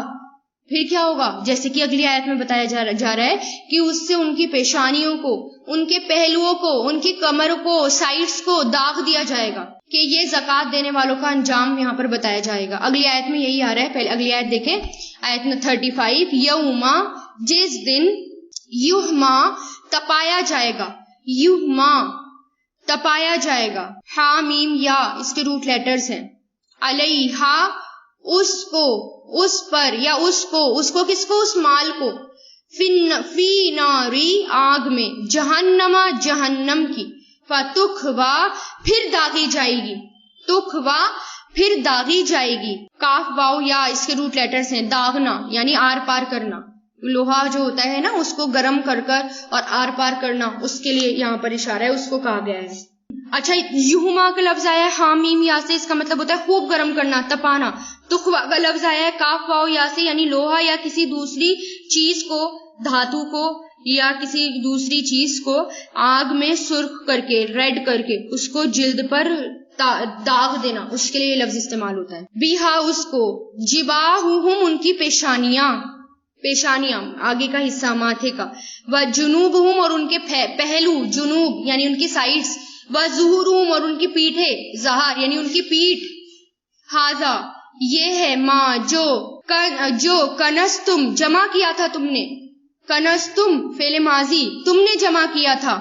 [SPEAKER 1] پھر کیا ہوگا، جیسے کہ اگلی آیت میں بتایا جا رہا ہے کہ اس سے ان کی پیشانیوں کو، ان کے پہلوؤں کو، ان کی کمر کو، سائڈز کو داغ دیا جائے گا، کہ یہ زکوٰۃ دینے والوں کا انجام یہاں پر بتایا جائے گا۔ اگلی آیت میں یہی آ رہا ہے، پہلے اگلی آیت دیکھیں، آیت 35، یوما جس دن، یہما تپایا جائے گا، یہما تپایا جائے گا، حامیم یا اس کے روٹ لیٹرز ہیں، علیہا اس کو، اس پر، یا اس کو کس کو، اس مال کو، فی ناری آگ میں، جہنما جہنم کی، فتخوا پھر داغی جائے گی، تخوا پھر داغی جائے گی، کاف واو یا اس کے روٹ لیٹرز ہیں، داغنا یعنی آر پار کرنا، لوہا جو ہوتا ہے نا اس کو گرم کر اور آر پار کرنا، اس کے لیے یہاں پر اشارہ ہے، اس کو کہا گیا ہے۔ اچھا، یہما کا لفظ آیا ہے حامیم یا سے، اس کا مطلب ہوتا ہے خوب گرم کرنا، تپانا۔ تخوا کا لفظ آیا ہے کاف واو یا سے، یعنی لوہا یا کسی دوسری چیز کو، دھاتو کو یا کسی دوسری چیز کو آگ میں سرخ کر کے، ریڈ کر کے اس کو جلد پر داغ دینا، اس کے لیے یہ لفظ استعمال ہوتا ہے۔ بیہا اس کو، جباہہم ان کی پیشانیاں آگے کا حصہ ماتھے کا، وجنوبہم اور ان کے پہلو، جنوب یعنی ان کی سائڈز، وظہورہم اور ان کی پیٹھیں، ظہر یعنی ان کی پیٹھ، ہاذا یہ ہے، ما جو کنزتم جمع کیا تھا تم نے، کنزتم فعل ماضی تم نے جمع کیا تھا،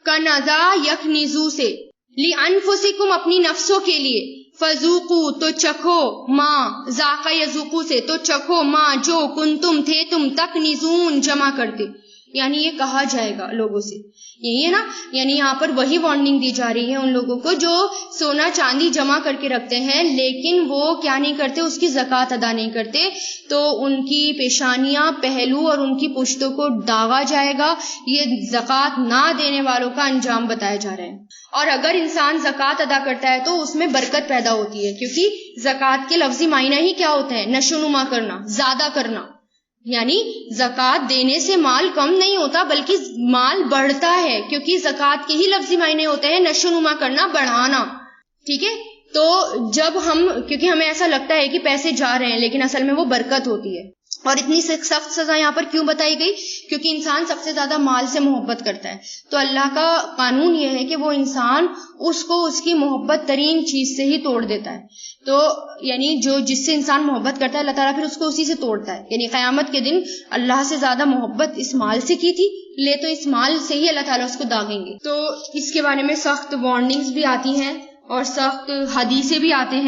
[SPEAKER 1] کنزا یکنزو سے، لِأَنفُسِکُم اپنی نفسوں کے لیے، فذوقوا تو چکھو، ماں ذاقہ یذوقو سے تو چکھو، ماں جو کنتم تھے تم تکنزون جمع کرتے، یعنی یہ کہا جائے گا لوگوں سے، یہی ہے نا، یعنی یہاں پر وہی وارننگ دی جا رہی ہے ان لوگوں کو جو سونا چاندی جمع کر کے رکھتے ہیں لیکن وہ کیا نہیں کرتے، اس کی زکوٰۃ ادا نہیں کرتے، تو ان کی پیشانیاں، پہلو اور ان کی پشتوں کو داغا جائے گا۔ یہ زکوٰۃ نہ دینے والوں کا انجام بتایا جا رہا ہے۔ اور اگر انسان زکوٰۃ ادا کرتا ہے تو اس میں برکت پیدا ہوتی ہے، کیونکہ زکوٰۃ کے لفظی معنی ہی کیا ہوتا ہے؟ نشو نما کرنا، زیادہ کرنا، یعنی زکوٰۃ دینے سے مال کم نہیں ہوتا بلکہ مال بڑھتا ہے، کیونکہ زکوٰۃ کے ہی لفظی معنی ہوتے ہیں نشو نما کرنا، بڑھانا، ٹھیک ہے؟ تو جب کیونکہ ہمیں ایسا لگتا ہے کہ پیسے جا رہے ہیں لیکن اصل میں وہ برکت ہوتی ہے۔ اور اتنی سخت سزا یہاں پر کیوں بتائی گئی؟ کیونکہ انسان سب سے زیادہ مال سے محبت کرتا ہے، تو اللہ کا قانون یہ ہے کہ وہ انسان اس کو اس کی محبت ترین چیز سے ہی توڑ دیتا ہے، تو یعنی جس سے انسان محبت کرتا ہے اللہ تعالیٰ پھر اس کو اسی سے توڑتا ہے۔ یعنی قیامت کے دن اللہ سے زیادہ محبت اس مال سے کی تھی تو اس مال سے ہی اللہ تعالیٰ اس کو داغیں گے۔ تو اس کے بارے میں سخت وارننگز بھی آتی ہیں اور سخت حدیثیں بھی آتی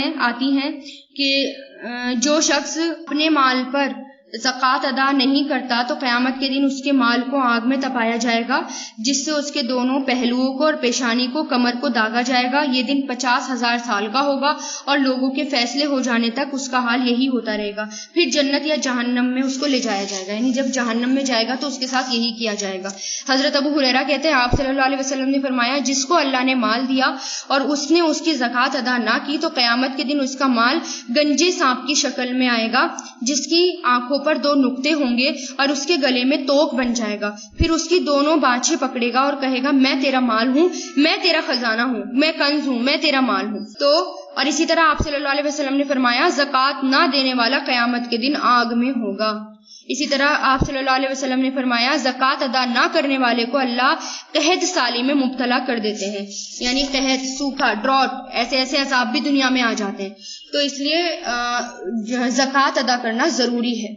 [SPEAKER 1] ہیں کہ جو شخص اپنے مال پر زکوٰۃ ادا نہیں کرتا تو قیامت کے دن اس کے مال کو آگ میں تپایا جائے گا، جس سے اس کے دونوں پہلوؤں کو اور پیشانی کو، کمر کو داغا جائے گا۔ یہ دن 50,000 سال کا ہوگا اور لوگوں کے فیصلے ہو جانے تک اس کا حال یہی ہوتا رہے گا۔ پھر جنت یا جہنم میں اس کو لے جایا جائے گا، یعنی جب جہنم میں جائے گا تو اس کے ساتھ یہی کیا جائے گا۔ حضرت ابو ہریرہ کہتے ہیں آپ صلی اللہ علیہ وسلم نے فرمایا، جس کو اللہ نے مال دیا اور اس نے اس کی زکوٰۃ ادا نہ کی تو قیامت کے دن اس کا مال گنجے سانپ کی شکل میں آئے گا، جس کی آنکھوں پر 2 نقطے ہوں گے اور اس کے گلے میں توق بن جائے گا، پھر اس کی دونوں بانچھیں پکڑے گا اور کہے گا میں تیرا مال ہوں، میں تیرا خزانہ ہوں، میں کنز ہوں، میں تیرا مال ہوں۔ تو اور اسی طرح آپ صلی اللہ علیہ وسلم نے فرمایا زکوٰۃ نہ دینے والا قیامت کے دن آگ میں ہوگا۔ اسی طرح آپ صلی اللہ علیہ وسلم نے فرمایا زکوٰۃ ادا نہ کرنے والے کو اللہ قحط سالی میں مبتلا کر دیتے ہیں، یعنی قحط، سوکھا، ڈراٹ، ایسے عذاب بھی دنیا میں آ جاتے ہیں، تو اس لیے زکوٰۃ ادا کرنا ضروری ہے۔